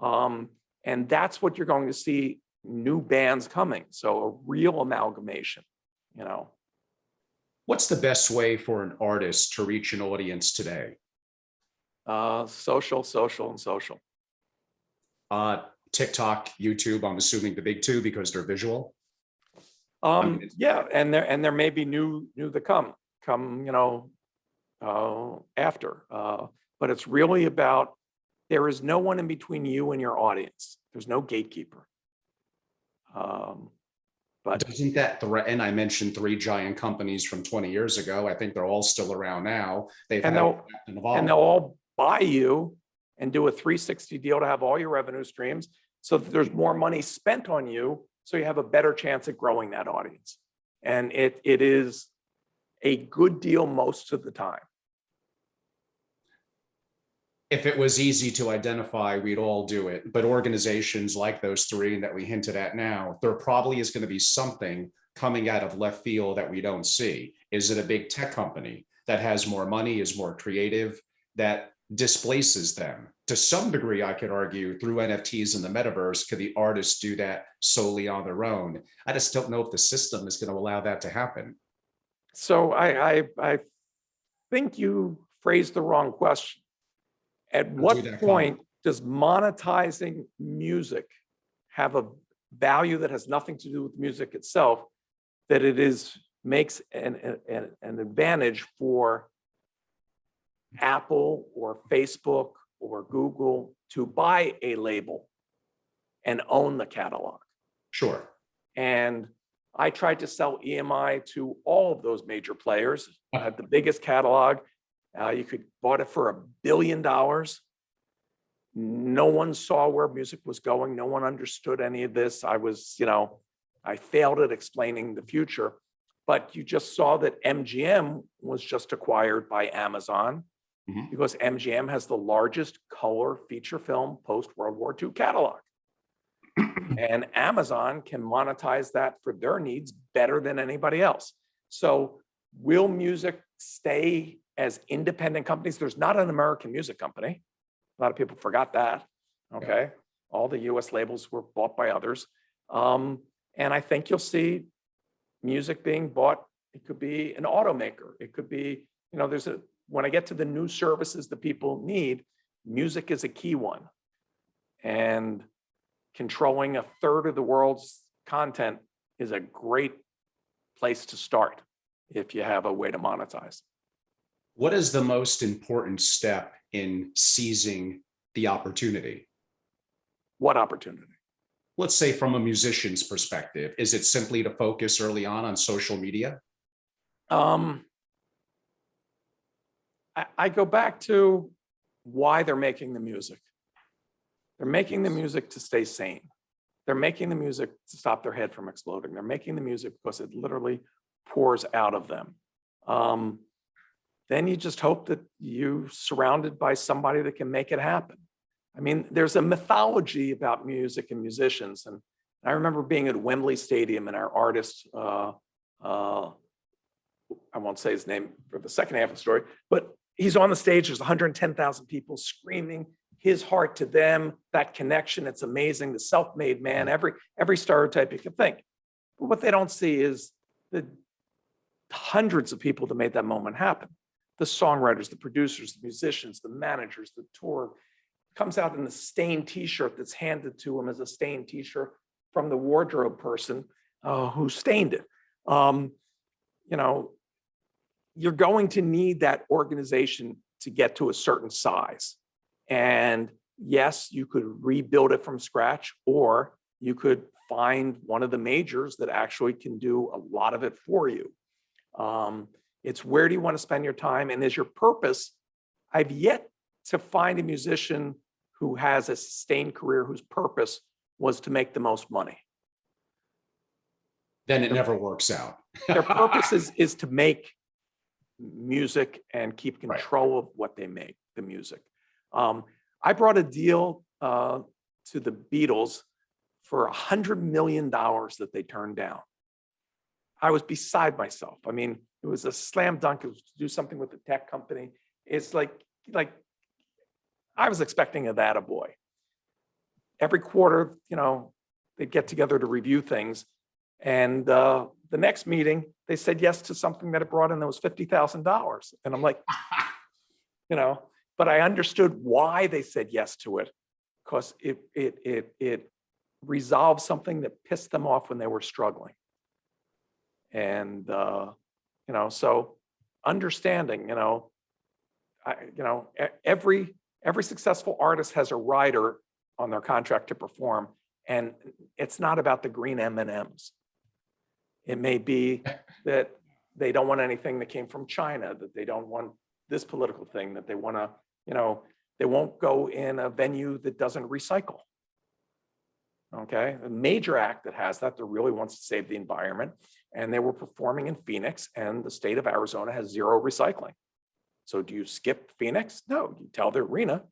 And that's what you're going to see, new bands coming. So a real amalgamation, What's the best way for an artist to reach an audience today? Social. TikTok, YouTube, I'm assuming the big two because they're visual. Yeah, and there may be new that come after. But it's really about, there is no one in between you and your audience. There's no gatekeeper. But doesn't that threaten? I mentioned 3 giant companies from 20 years ago. I think they're all still around now. And they'll all buy you and do a 360 deal to have all your revenue streams, so that there's more money spent on you, so you have a better chance at growing that audience. And it is a good deal most of the time. if it was easy to identify, we'd all do it. But organizations like those three that we hinted at now, there probably is going to be something coming out of left field that we don't see. Is it a big tech company that has more money, is more creative, that displaces them? To some degree, I could argue through NFTs in the metaverse, could the artists do that solely on their own? I just don't know if the system is going to allow that to happen. So I think you phrased the wrong question. At what point does monetizing music have a value that has nothing to do with music itself, that it makes an advantage for Apple or Facebook or Google to buy a label and own the catalog? Sure. And I tried to sell EMI to all of those major players. I had the biggest catalog. You could bought it for $1 billion. No one saw where music was going. No one understood any of this. I failed at explaining the future, but you just saw that MGM was just acquired by Amazon because MGM has the largest color feature film post-World War II catalog. And Amazon can monetize that for their needs better than anybody else. So will music stay as independent companies? There's not an American music company. A lot of people forgot that, okay? Yeah. All the US labels were bought by others. And I think you'll see music being bought. It could be an automaker. It could be, when I get to the new services that people need, music is a key one. And controlling a third of the world's content is a great place to start if you have a way to monetize. What is the most important step in seizing the opportunity? What opportunity? Let's say from a musician's perspective, is it simply to focus early on social media? I go back to why they're making the music. They're making the music to stay sane. They're making the music to stop their head from exploding. They're making the music because it literally pours out of them. Then you just hope that you're surrounded by somebody that can make it happen. I mean, there's a mythology about music and musicians. And I remember being at Wembley Stadium and our artist, I won't say his name for the second half of the story, but he's on the stage, there's 110,000 people screaming his heart to them, that connection, it's amazing, the self-made man, every stereotype you can think. But what they don't see is the hundreds of people that made that moment happen. The songwriters, the producers, the musicians, the managers, the tour, comes out in the stained t-shirt that's handed to him as a stained t-shirt from the wardrobe person who stained it. You're going to need that organization to get to a certain size. And yes, you could rebuild it from scratch, or you could find one of the majors that actually can do a lot of it for you. It's where do you want to spend your time, and is your purpose? I've yet to find a musician who has a sustained career whose purpose was to make the most money. Then it never works out. Their purpose is to make music and keep control of what they make, the music. I brought a deal to the Beatles for $100 million that they turned down. I was beside myself. I mean, it was a slam dunk. It was to do something with the tech company. It's like I was expecting a attaboy. Every quarter, they'd get together to review things. And the next meeting, they said yes to something that it brought in that was $50,000. And I'm like, but I understood why they said yes to it, because it resolved something that pissed them off when they were struggling. And, so understanding, every successful artist has a rider on their contract to perform, and it's not about the green M&Ms. It may be that they don't want anything that came from China, that they don't want this political thing, that they want to, they won't go in a venue that doesn't recycle. Okay, a major act that has that really wants to save the environment, and they were performing in Phoenix, and the state of Arizona has zero recycling. So do you skip Phoenix? No, you tell the arena,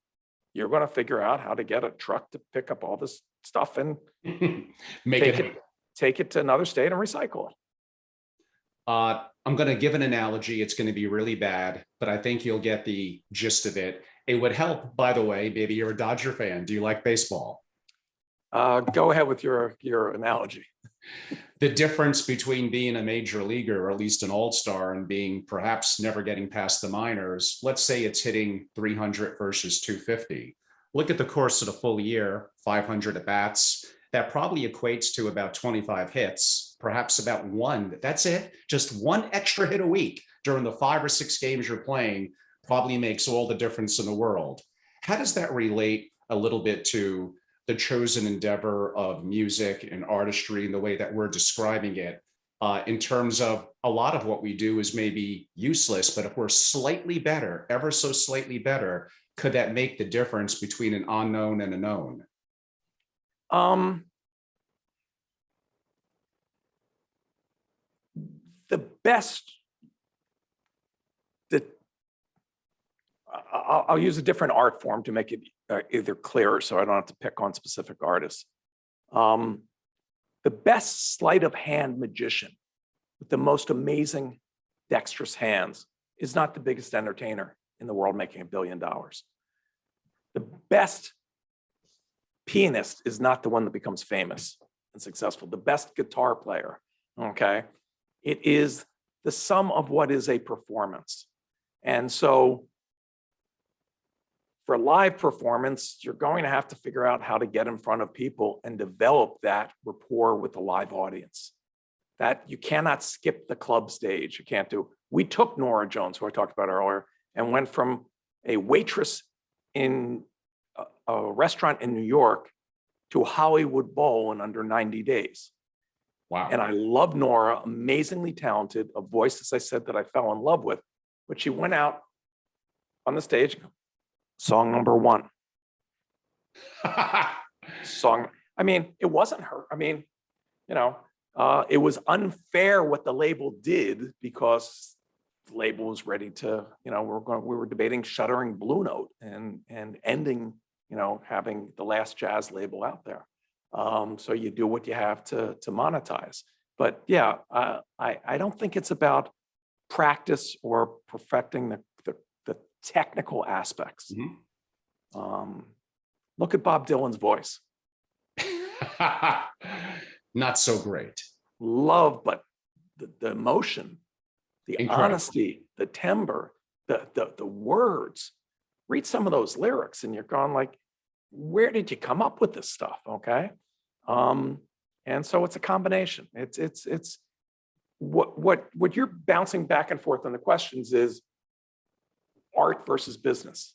you're going to figure out how to get a truck to pick up all this stuff and Make take it to another state and recycle it. I'm going to give an analogy. It's going to be really bad, but I think you'll get the gist of it. It would help, by the way, maybe you're a Dodger fan. Do you like baseball? Go ahead with your analogy. The difference between being a major leaguer, or at least an all-star, and being perhaps never getting past the minors, let's say it's hitting 300 versus 250. Look at the course of the full year, 500 at bats. That probably equates to about 25 hits, perhaps about one. That's it. Just one extra hit a week during the 5 or 6 games you're playing probably makes all the difference in the world. How does that relate a little bit to the chosen endeavor of music and artistry and the way that we're describing it, in terms of a lot of what we do is maybe useless, but if we're slightly better, ever so slightly better, could that make the difference between an unknown and a known? The best, I'll use a different art form to make it either clearer so I don't have to pick on specific artists. The best sleight of hand magician with the most amazing dexterous hands is not the biggest entertainer in the world making $1 billion. The best pianist is not the one that becomes famous and successful. The best guitar player, okay? It is the sum of what is a performance. And so for live performance, you're going to have to figure out how to get in front of people and develop that rapport with the live audience. That you cannot skip the club stage. You can't do. We took Norah Jones, who I talked about earlier, and went from a waitress in a restaurant in New York to a Hollywood Bowl in under 90 days. Wow. And I love Norah, amazingly talented, a voice, as I said, that I fell in love with. But she went out on the stage, song number 1. Song, I mean, it wasn't her. I mean, you know, it was unfair what the label did because the label was ready to, you know, we were debating shuttering Blue Note and ending, you know, having the last jazz label out there. So you do what you have to monetize. But yeah, I don't think it's about practice or perfecting the technical aspects. Mm-hmm. Look at Bob Dylan's voice. Not so great. Love, but the emotion, the Incredible. honesty, the timbre, the words. Read some of those lyrics and you're going like, where did you come up with this stuff? Okay. And so it's a combination. It's what you're bouncing back and forth on the questions is art versus business.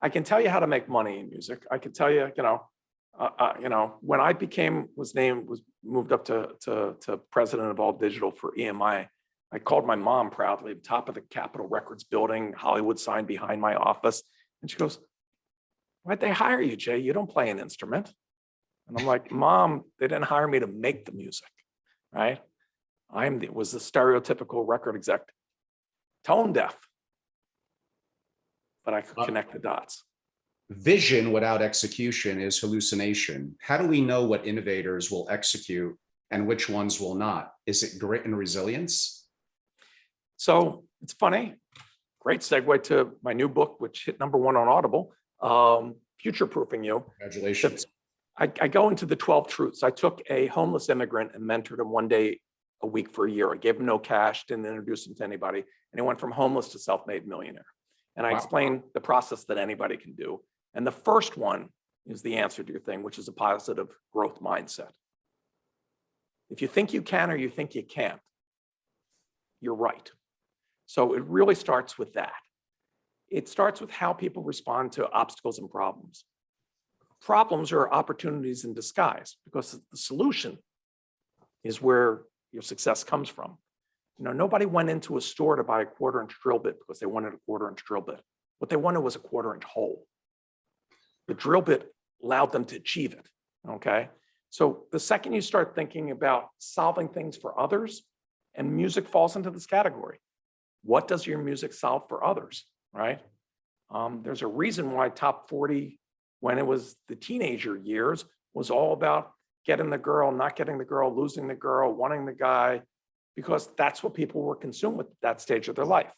I can tell you how to make money in music. I can tell you, when I was moved up to president of all digital for EMI, I called my mom proudly at the top of the Capitol Records building, Hollywood sign behind my office. And she goes, "Why'd they hire you, Jay? You don't play an instrument." And I'm like, "Mom, they didn't hire me to make the music, right? Was the stereotypical record exec, tone deaf, but I could connect the dots." Vision without execution is hallucination. How do we know what innovators will execute and which ones will not? Is it grit and resilience? So it's funny. Great segue to my new book, which hit #1 on Audible, Future Proofing You. Congratulations. I go into the 12 truths. I took a homeless immigrant and mentored him one day a week for a year. I gave him no cash, didn't introduce him to anybody. And he went from homeless to self-made millionaire. And I explained the process that anybody can do. And the first one is the answer to your thing, which is a positive growth mindset. If you think you can or you think you can't, you're right. So it really starts with that. It starts with how people respond to obstacles and problems. Problems are opportunities in disguise because the solution is where your success comes from. You know, nobody went into a store to buy a 1/4-inch drill bit because they wanted a 1/4-inch drill bit. What they wanted was a 1/4-inch hole. The drill bit allowed them to achieve it, okay? So the second you start thinking about solving things for others, and music falls into this category. What does your music solve for others, right? There's a reason why top 40, when it was the teenager years, was all about getting the girl, not getting the girl, losing the girl, wanting the guy, because that's what people were consumed with at that stage of their life.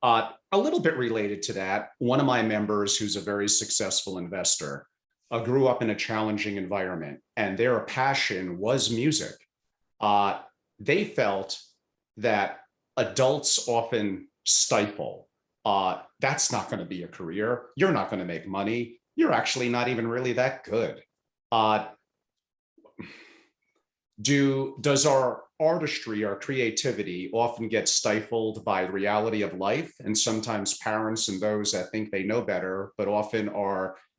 A little bit related to that, one of my members, who's a very successful investor, grew up in a challenging environment, and their passion was music. They felt that adults often stifle. That's not going to be a career. You're not going to make money. You're actually not even really that good. Does our artistry, our creativity often get stifled by the reality of life? And sometimes parents and those that think they know better, but often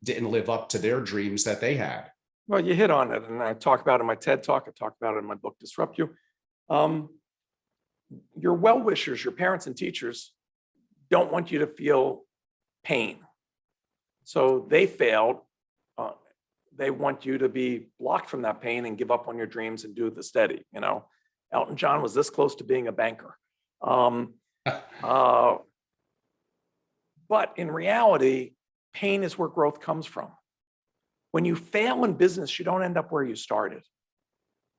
didn't live up to their dreams that they had. Well, you hit on it, and I talk about it in my TED Talk. I talk about it in my book, Disrupt You. Your well-wishers, your parents and teachers, don't want you to feel pain. So they failed. They want you to be blocked from that pain and give up on your dreams and do the steady. Elton John was this close to being a banker. But in reality, pain is where growth comes from. When you fail in business, you don't end up where you started.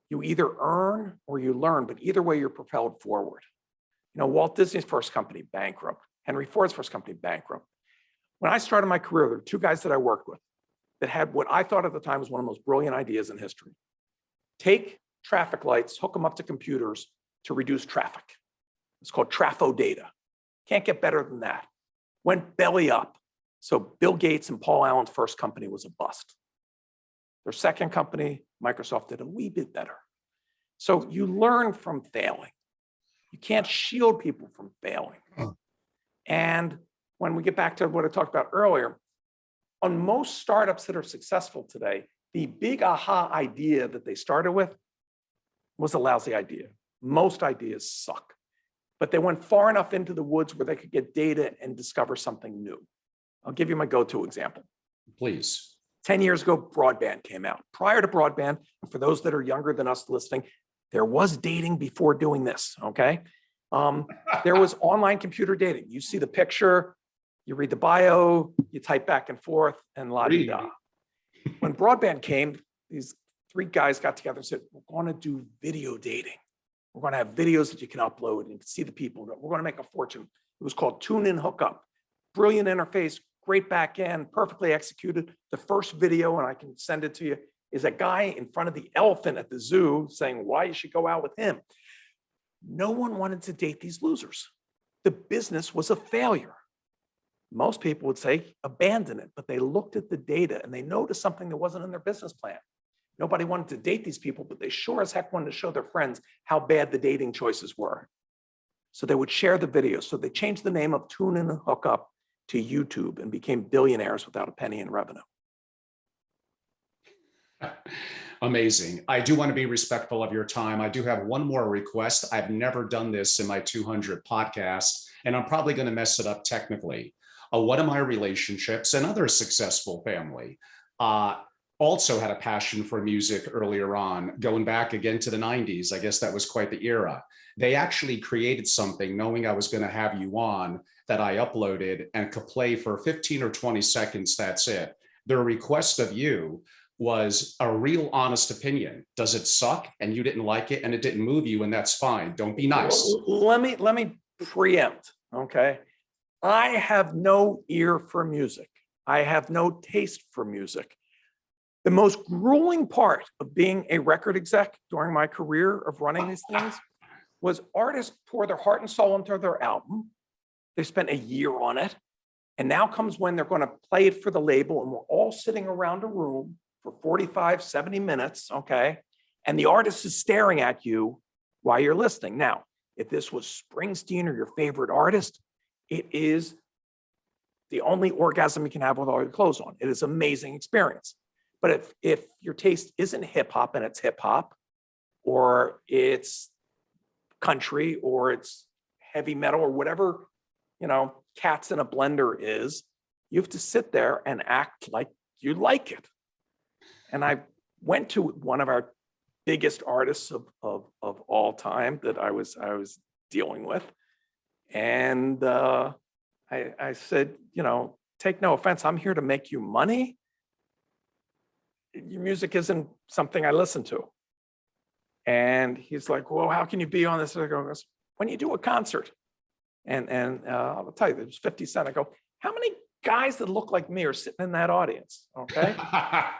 You either earn or you learn, but either way, you're propelled forward. Walt Disney's first company, bankrupt. Henry Ford's first company, bankrupt. When I started my career, there were two guys that I worked with that had what I thought at the time was one of the most brilliant ideas in history. Take traffic lights, hook them up to computers to reduce traffic. It's called trafo data. Can't get better than that. Went belly up. So Bill Gates and Paul Allen's first company was a bust. Their second company, Microsoft, did a wee bit better. So you learn from failing. You can't shield people from failing. And when we get back to what I talked about earlier, on most startups that are successful today, the big aha idea that they started with was a lousy idea. Most ideas suck, but they went far enough into the woods where they could get data and discover something new. I'll give you my go-to example. Please. 10 years ago, broadband came out. Prior to broadband, and for those that are younger than us listening, there was dating before doing this, okay? There was online computer dating. You see the picture, you read the bio, you type back and forth, and la-di-da. When broadband came, these three guys got together and said, we're going to do video dating. We're going to have videos that you can upload and you can see the people. We're going to make a fortune. It was called Tune In Hookup. Brilliant interface, great back end, perfectly executed. The first video, and I can send it to you, is a guy in front of the elephant at the zoo saying why you should go out with him. No one wanted to date these losers. The business was a failure. Most people would say abandon it, but they looked at the data and they noticed something that wasn't in their business plan. Nobody wanted to date these people, but they sure as heck wanted to show their friends how bad the dating choices were. So they would share the videos. So they changed the name of Tune In and Hook Up to YouTube and became billionaires without a penny in revenue. Amazing. I do want to be respectful of your time. I do have one more request. I've never done this in my 200 podcasts, and I'm probably going to mess it up technically. One of my relationships, another successful family, also had a passion for music earlier on, going back again to the 90s. I guess that was quite the era. They actually created something knowing I was going to have you on that I uploaded and could play for 15 or 20 seconds. That's it. Their request of you was a real honest opinion. Does it suck and you didn't like it and it didn't move you, and that's fine. Don't be nice. Let me preempt, okay? I have no ear for music. I have no taste for music. The most grueling part of being a record exec during my career of running these things was artists pour their heart and soul into their album. They spent a year on it. And now comes when they're going to play it for the label, and we're all sitting around a room for 45, 70 minutes, okay? And the artist is staring at you while you're listening. Now, if this was Springsteen or your favorite artist, it is the only orgasm you can have with all your clothes on. It is an amazing experience. But if your taste isn't hip hop and it's hip hop, or it's country, or it's heavy metal, or whatever, cats in a blender is, you have to sit there and act like you like it. And I went to one of our biggest artists of all time that I was dealing with, And I said, take no offense, I'm here to make you money. Your music isn't something I listen to. And he's like, well, how can you be on this? And I go, when you do a concert, and I'll tell you, there's 50 Cent. I go, how many guys that look like me are sitting in that audience? Okay,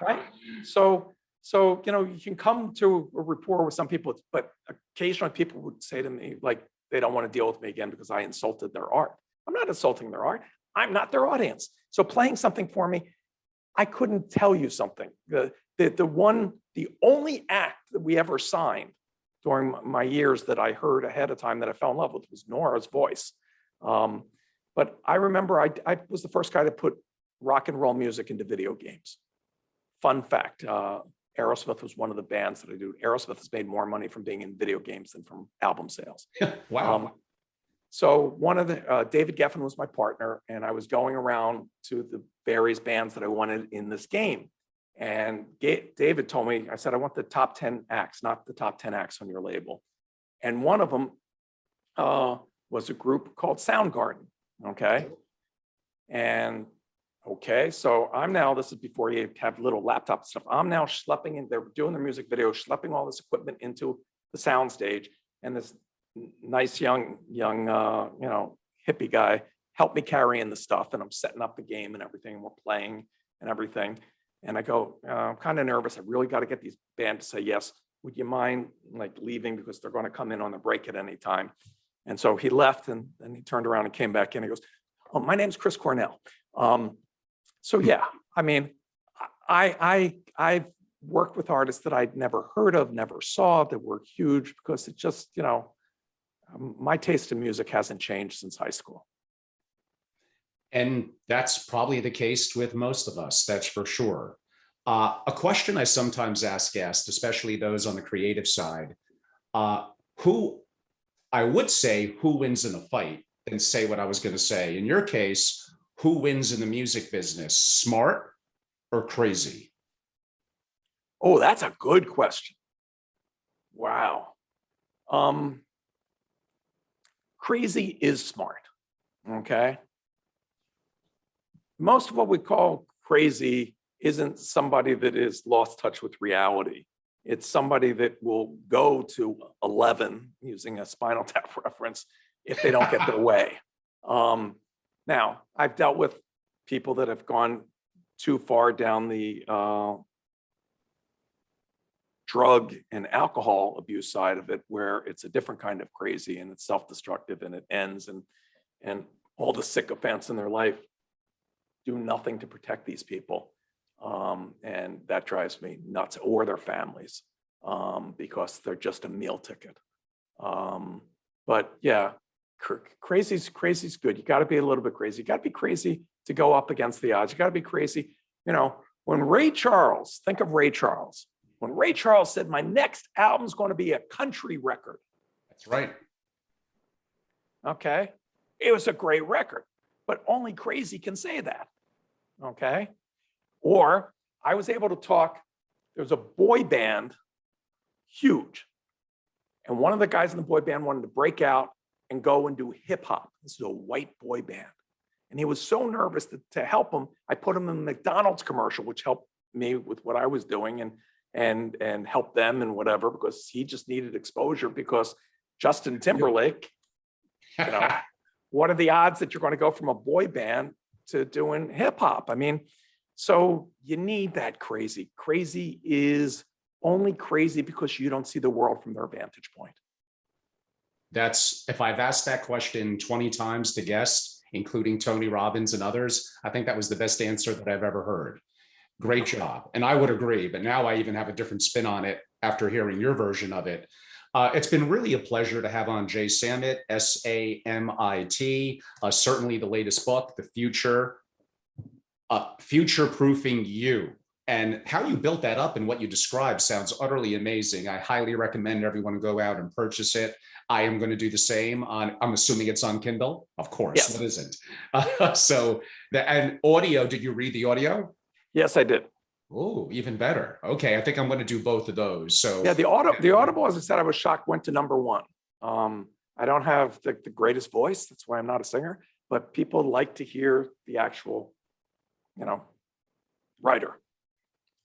right? So you can come to a rapport with some people, but occasionally people would say to me, like, they don't want to deal with me again because I insulted their art. I'm not insulting their art. I'm not their audience. So playing something for me, I couldn't tell you something. The only act that we ever signed during my years that I heard ahead of time that I fell in love with was Nora's voice. But I remember I was the first guy to put rock and roll music into video games. Fun fact, Aerosmith was one of the bands that I do. Aerosmith has made more money from being in video games than from album sales. Wow. So one of the, David Geffen was my partner, and I was going around to the various bands that I wanted in this game. And David told me, I said, I want the top 10 acts, not the top 10 acts on your label. And one of them was a group called Soundgarden, okay? And okay, so I'm now, this is before you have little laptop stuff, I'm now schlepping in, they're doing the music video, schlepping all this equipment into the sound stage, and this nice young hippie guy helped me carry in the stuff, and I'm setting up the game and everything, and we're playing and everything. And I go, I'm kind of nervous. I really got to get these bands to say yes. Would you mind like leaving, because they're going to come in on the break at any time? And so he left, and then he turned around and came back in. He goes, oh, my name's Chris Cornell. So yeah, I mean, I've worked with artists that I'd never heard of, never saw, that were huge, because it just, my taste in music hasn't changed since high school. And that's probably the case with most of us, that's for sure. A question I sometimes ask guests, especially those on the creative side, who wins in a fight, and say what I was going to say. In your case, who wins in the music business, smart or crazy? Oh, that's a good question. Wow. Crazy is smart, okay? Most of what we call crazy isn't somebody that is lost touch with reality. It's somebody that will go to 11, using a Spinal Tap reference, if they don't get their way. Now, I've dealt with people that have gone too far down the drug and alcohol abuse side of it, where it's a different kind of crazy, and it's self-destructive, and it ends, and all the sycophants in their life do nothing to protect these people. And that drives me nuts, or their families, because they're just a meal ticket. But yeah, crazy's good. You got to be a little bit crazy. You got to be crazy to go up against the odds. You got to be crazy. When Ray Charles, think of Ray Charles. When Ray Charles said, my next album's going to be a country record. That's right. Okay. It was a great record, but only crazy can say that. Okay. Or I was able to talk, there was a boy band, huge. And one of the guys in the boy band wanted to break out and go and do hip hop. This is a white boy band. And he was so nervous that to help him, I put him in a McDonald's commercial, which helped me with what I was doing, and helped them and whatever, because he just needed exposure, because Justin Timberlake, what are the odds that you're going to go from a boy band to doing hip hop? I mean, so you need that crazy. Crazy is only crazy because you don't see the world from their vantage point. That's, if I've asked that question 20 times to guests, including Tony Robbins and others, I think that was the best answer that I've ever heard. Great job. And I would agree, but now I even have a different spin on it after hearing your version of it. It's been really a pleasure to have on Jay Samit, S-A-M-I-T, certainly the latest book, The Future, Future-Proofing You. And how you built that up and what you described sounds utterly amazing. I highly recommend everyone go out and purchase it. I am going to do the same on, I'm assuming it's on Kindle. Of course, yes. What isn't? And audio, did you read the audio? Yes, I did. Oh, even better. Okay, I think I'm going to do both of those. So yeah, the Audible, as I said, I was shocked, went to #1. I don't have the greatest voice. That's why I'm not a singer, but people like to hear the actual, writer.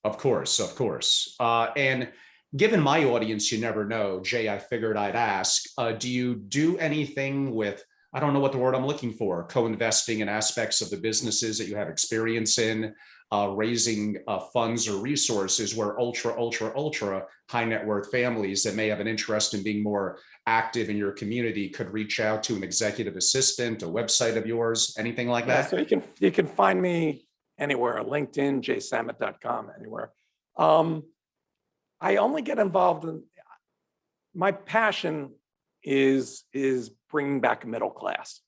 Of course, of course. And given my audience, you never know, Jay, I figured I'd ask, do you do anything with, I don't know what the word I'm looking for, co-investing in aspects of the businesses that you have experience in, raising funds or resources where ultra high net worth families that may have an interest in being more active in your community could reach out to an executive assistant, a website of yours, anything like Yeah, that? so you can find me anywhere, LinkedIn, jsamit.com, anywhere. I only get involved in, my passion is bringing back a middle class.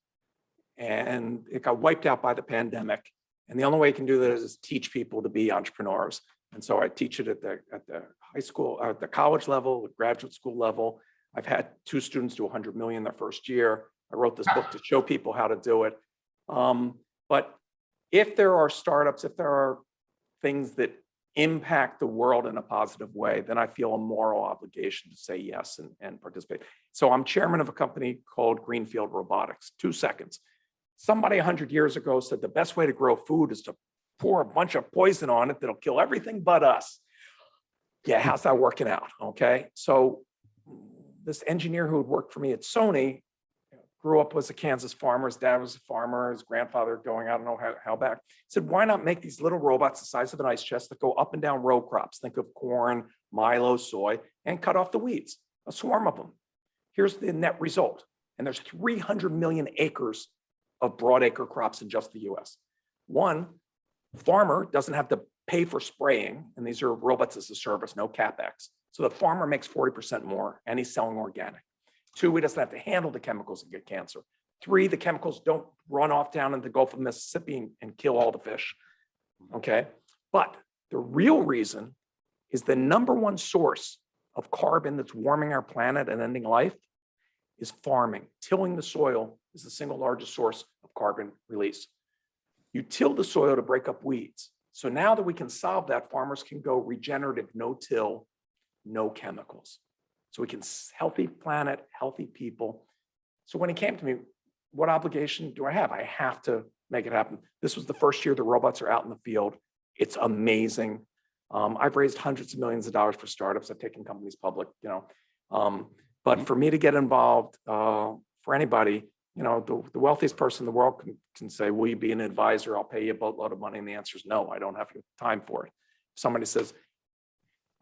And it got wiped out by the pandemic. And the only way you can do that is teach people to be entrepreneurs. And so I teach it at the high school, at the college level, the graduate school level. I've had 2 students do 100 million their first year. I wrote this book to show people how to do it. But if there are startups, if there are things that impact the world in a positive way, then I feel a moral obligation to say yes and participate. So I'm chairman of a company called Greenfield Robotics. 2 seconds. Somebody 100 years ago said the best way to grow food is to pour a bunch of poison on it that'll kill everything but us. Yeah, how's that working out? Okay, so this engineer who had worked for me at Sony grew up as a Kansas farmer. His dad was a farmer. His grandfather going, I don't know how back. He said, why not make these little robots the size of an ice chest that go up and down row crops? Think of corn, milo, soy, and cut off the weeds, a swarm of them. Here's the net result. And there's 300 million acres of broadacre crops in just the US. One, farmer doesn't have to pay for spraying, and these are robots as a service, no CapEx. So the farmer makes 40% more, and he's selling organic. 2, he doesn't have to handle the chemicals and get cancer. 3, the chemicals don't run off down in the Gulf of Mississippi and kill all the fish, okay? But the real reason is the #1 source of carbon that's warming our planet and ending life is farming. Tilling the soil is the single largest source of carbon release. You till the soil to break up weeds. So now that we can solve that, farmers can go regenerative, no till, no chemicals. So we can, healthy planet, healthy people. So when he came to me, what obligation do I have? I have to make it happen. This was the first year the robots are out in the field. It's amazing. I've raised hundreds of millions of dollars for startups. I've taken companies public, but for me to get involved, for anybody, the wealthiest person in the world can say, will you be an advisor? I'll pay you a boatload of money. And the answer is no, I don't have time for it. If somebody says,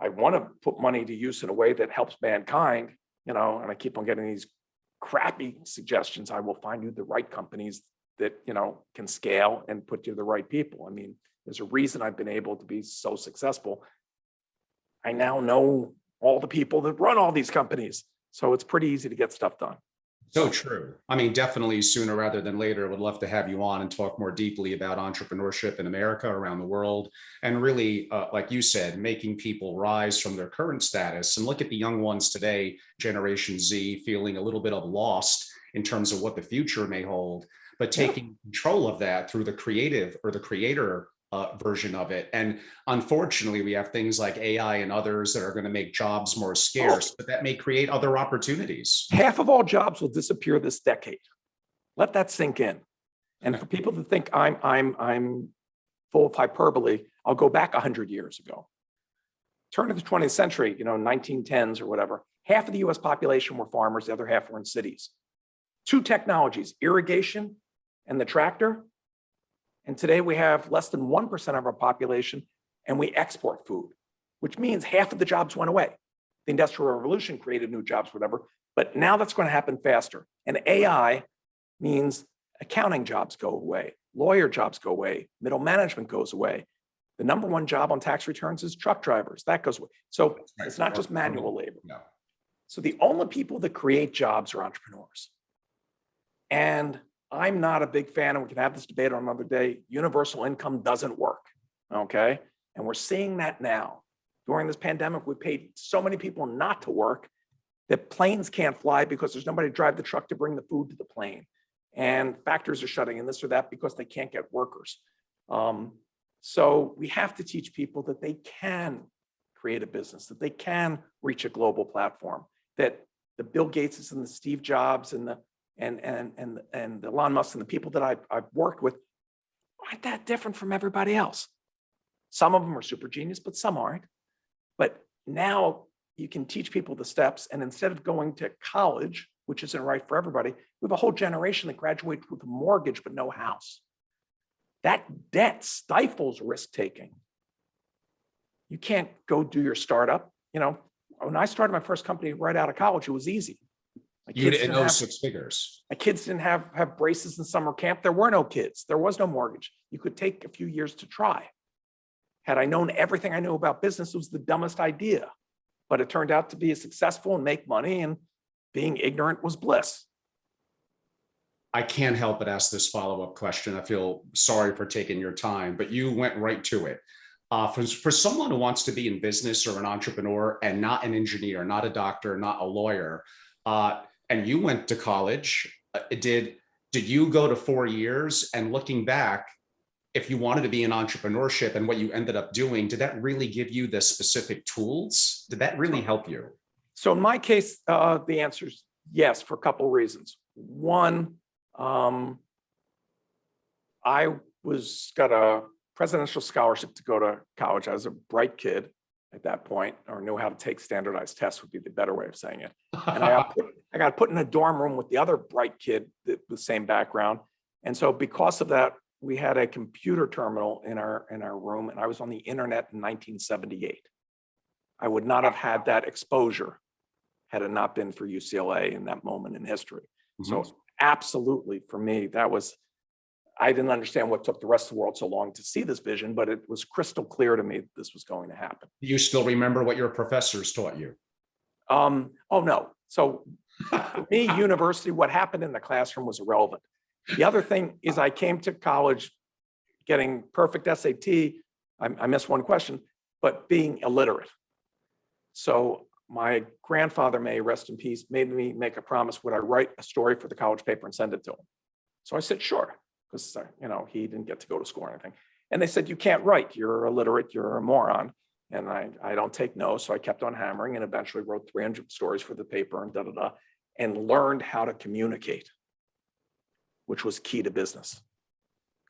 I want to put money to use in a way that helps mankind, and I keep on getting these crappy suggestions, I will find you the right companies that, can scale and put you the right people. I mean, there's a reason I've been able to be so successful. I now know all the people that run all these companies. So it's pretty easy to get stuff done. So true. I mean, definitely sooner rather than later, I would love to have you on and talk more deeply about entrepreneurship in America, around the world, and really, like you said, making people rise from their current status. And look at the young ones today, Generation Z, feeling a little bit of lost in terms of what the future may hold, but taking control of that through the creative or the creator version of it. And unfortunately, we have things like AI and others that are going to make jobs more scarce, but that may create other opportunities. Half of all jobs will disappear this decade. Let that sink in. And for people to think I'm full of hyperbole, I'll go back 100 years ago. Turn of the 20th century, 1910s or whatever, half of the US population were farmers, the other half were in cities. 2 technologies, irrigation and the tractor. And today we have less than 1% of our population, and we export food, which means half of the jobs went away. The Industrial Revolution created new jobs, whatever, but now that's going to happen faster. And AI means accounting jobs go away, lawyer jobs go away, middle management goes away. The #1 job on tax returns is truck drivers. That goes away. So it's not just manual labor. No. So the only people that create jobs are entrepreneurs. And I'm not a big fan, and we can have this debate on another day, universal income doesn't work, okay? And we're seeing that now. During this pandemic, we paid so many people not to work that planes can't fly because there's nobody to drive the truck to bring the food to the plane. And factories are shutting and this or that because they can't get workers. So we have to teach people that they can create a business, that they can reach a global platform, that the Bill Gateses and the Steve Jobs and the Elon Musk and the people that I've worked with aren't that different from everybody else. Some of them are super genius, but some aren't. But now you can teach people the steps, and instead of going to college, which isn't right for everybody, we have a whole generation that graduates with a mortgage but no house. That debt stifles risk-taking. You can't go do your startup. You know, when I started my first company right out of college, it was easy. You didn't know 6 figures. My kids didn't have braces in summer camp. There were no kids. There was no mortgage. You could take a few years to try. Had I known everything I knew about business, it was the dumbest idea. But it turned out to be successful and make money, and being ignorant was bliss. I can't help but ask this follow-up question. I feel sorry for taking your time, but you went right to it. For someone who wants to be in business or an entrepreneur and not an engineer, not a doctor, not a lawyer, and you went to college, did you go to 4 years? And looking back, if you wanted to be in entrepreneurship and what you ended up doing, did that really give you the specific tools? Did that really help you? So in my case, the answer is yes, for a couple of reasons. One, I got a presidential scholarship to go to college. I was a bright kid at that point, or knew how to take standardized tests would be the better way of saying it. And I got put in a dorm room with the other bright kid with the same background. And so because of that, we had a computer terminal in our room, and I was on the internet in 1978. I would not have had that exposure had it not been for UCLA in that moment in history. Mm-hmm. So absolutely, for me, I didn't understand what took the rest of the world so long to see this vision, but it was crystal clear to me that this was going to happen. Do you still remember what your professors taught you? Oh no. So for me, university, what happened in the classroom was irrelevant. The other thing is I came to college getting perfect SAT. I missed one question, but being illiterate. So my grandfather, may rest in peace, made me make a promise. Would I write a story for the college paper and send it to him? So I said, sure, because he didn't get to go to school or anything. And they said, you can't write. You're illiterate. You're a moron. And I don't take no. So I kept on hammering and eventually wrote 300 stories for the paper and learned how to communicate, which was key to business.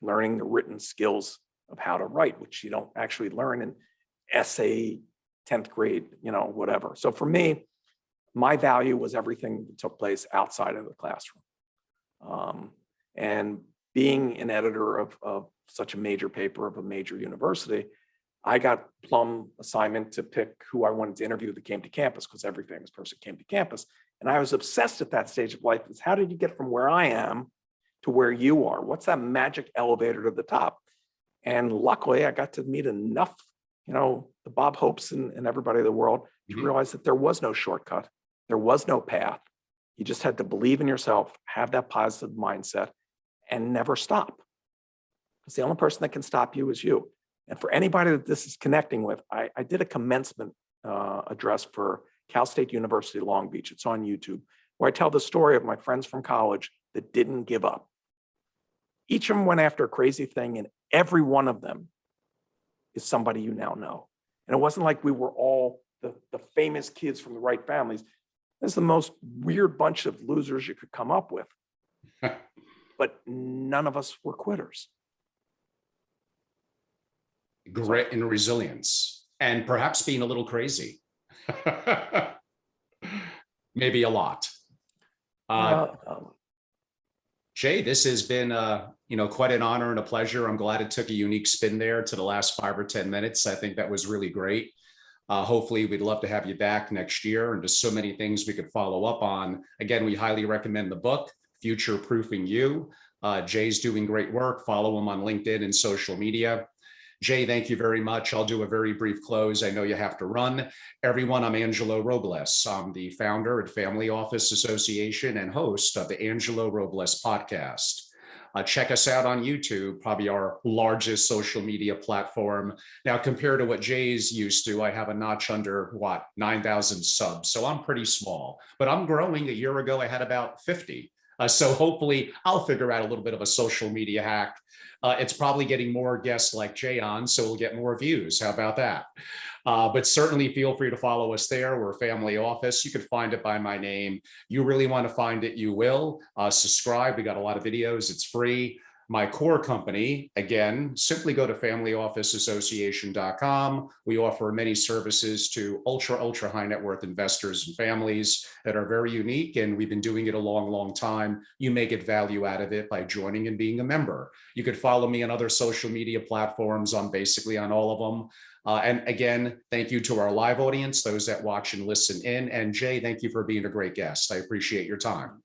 Learning the written skills of how to write, which you don't actually learn in essay, 10th grade, whatever. So for me, my value was everything that took place outside of the classroom. And being an editor of such a major paper of a major university, I got plum assignment to pick who I wanted to interview that came to campus, because every famous person came to campus. And I was obsessed at that stage of life is, how did you get from where I am to where you are? What's that magic elevator to the top? And luckily I got to meet enough, the Bob Hopes and everybody in the world to realize that there was no shortcut. There was no path. You just had to believe in yourself, have that positive mindset, and never stop. Because the only person that can stop you is you. And for anybody that this is connecting with, I did a commencement address for Cal State University, Long Beach. It's on YouTube, where I tell the story of my friends from college that didn't give up. Each of them went after a crazy thing, and every one of them is somebody you now know. And it wasn't like we were all the famous kids from the right families. This is the most weird bunch of losers you could come up with. But none of us were quitters. Grit and resilience, and perhaps being a little crazy. Maybe a lot. Jay, this has been quite an honor and a pleasure. I'm glad it took a unique spin there to the last 5 or 10 minutes. I think that was really great. Hopefully we'd love to have you back next year, and just so many things we could follow up on. Again, we highly recommend the book, Future Proofing You. Jay's doing great work. Follow him on LinkedIn and social media. Jay, thank you very much. I'll do a very brief close. I know you have to run. Everyone, I'm Angelo Robles. I'm the founder at Family Office Association and host of the Angelo Robles podcast. Check us out on YouTube, probably our largest social media platform. Now, compared to what Jay's used to, I have a notch under 9,000 subs. So I'm pretty small, but I'm growing. A year ago, I had about 50. So hopefully I'll figure out a little bit of a social media hack. It's probably getting more guests like Jay on, so we'll get more views. How about that? But certainly feel free to follow us there. We're a family office. You can find it by my name. You really want to find it, you will. Subscribe. We got a lot of videos. It's free. My core company, again, simply go to familyofficeassociation.com. We offer many services to ultra high net worth investors and families that are very unique, and we've been doing it a long time. You may get value out of it by joining and being a member. You could follow me on other social media platforms. I'm basically on all of them. And again, thank you to our live audience, those that watch and listen in. And Jay, thank you for being a great guest. I appreciate your time.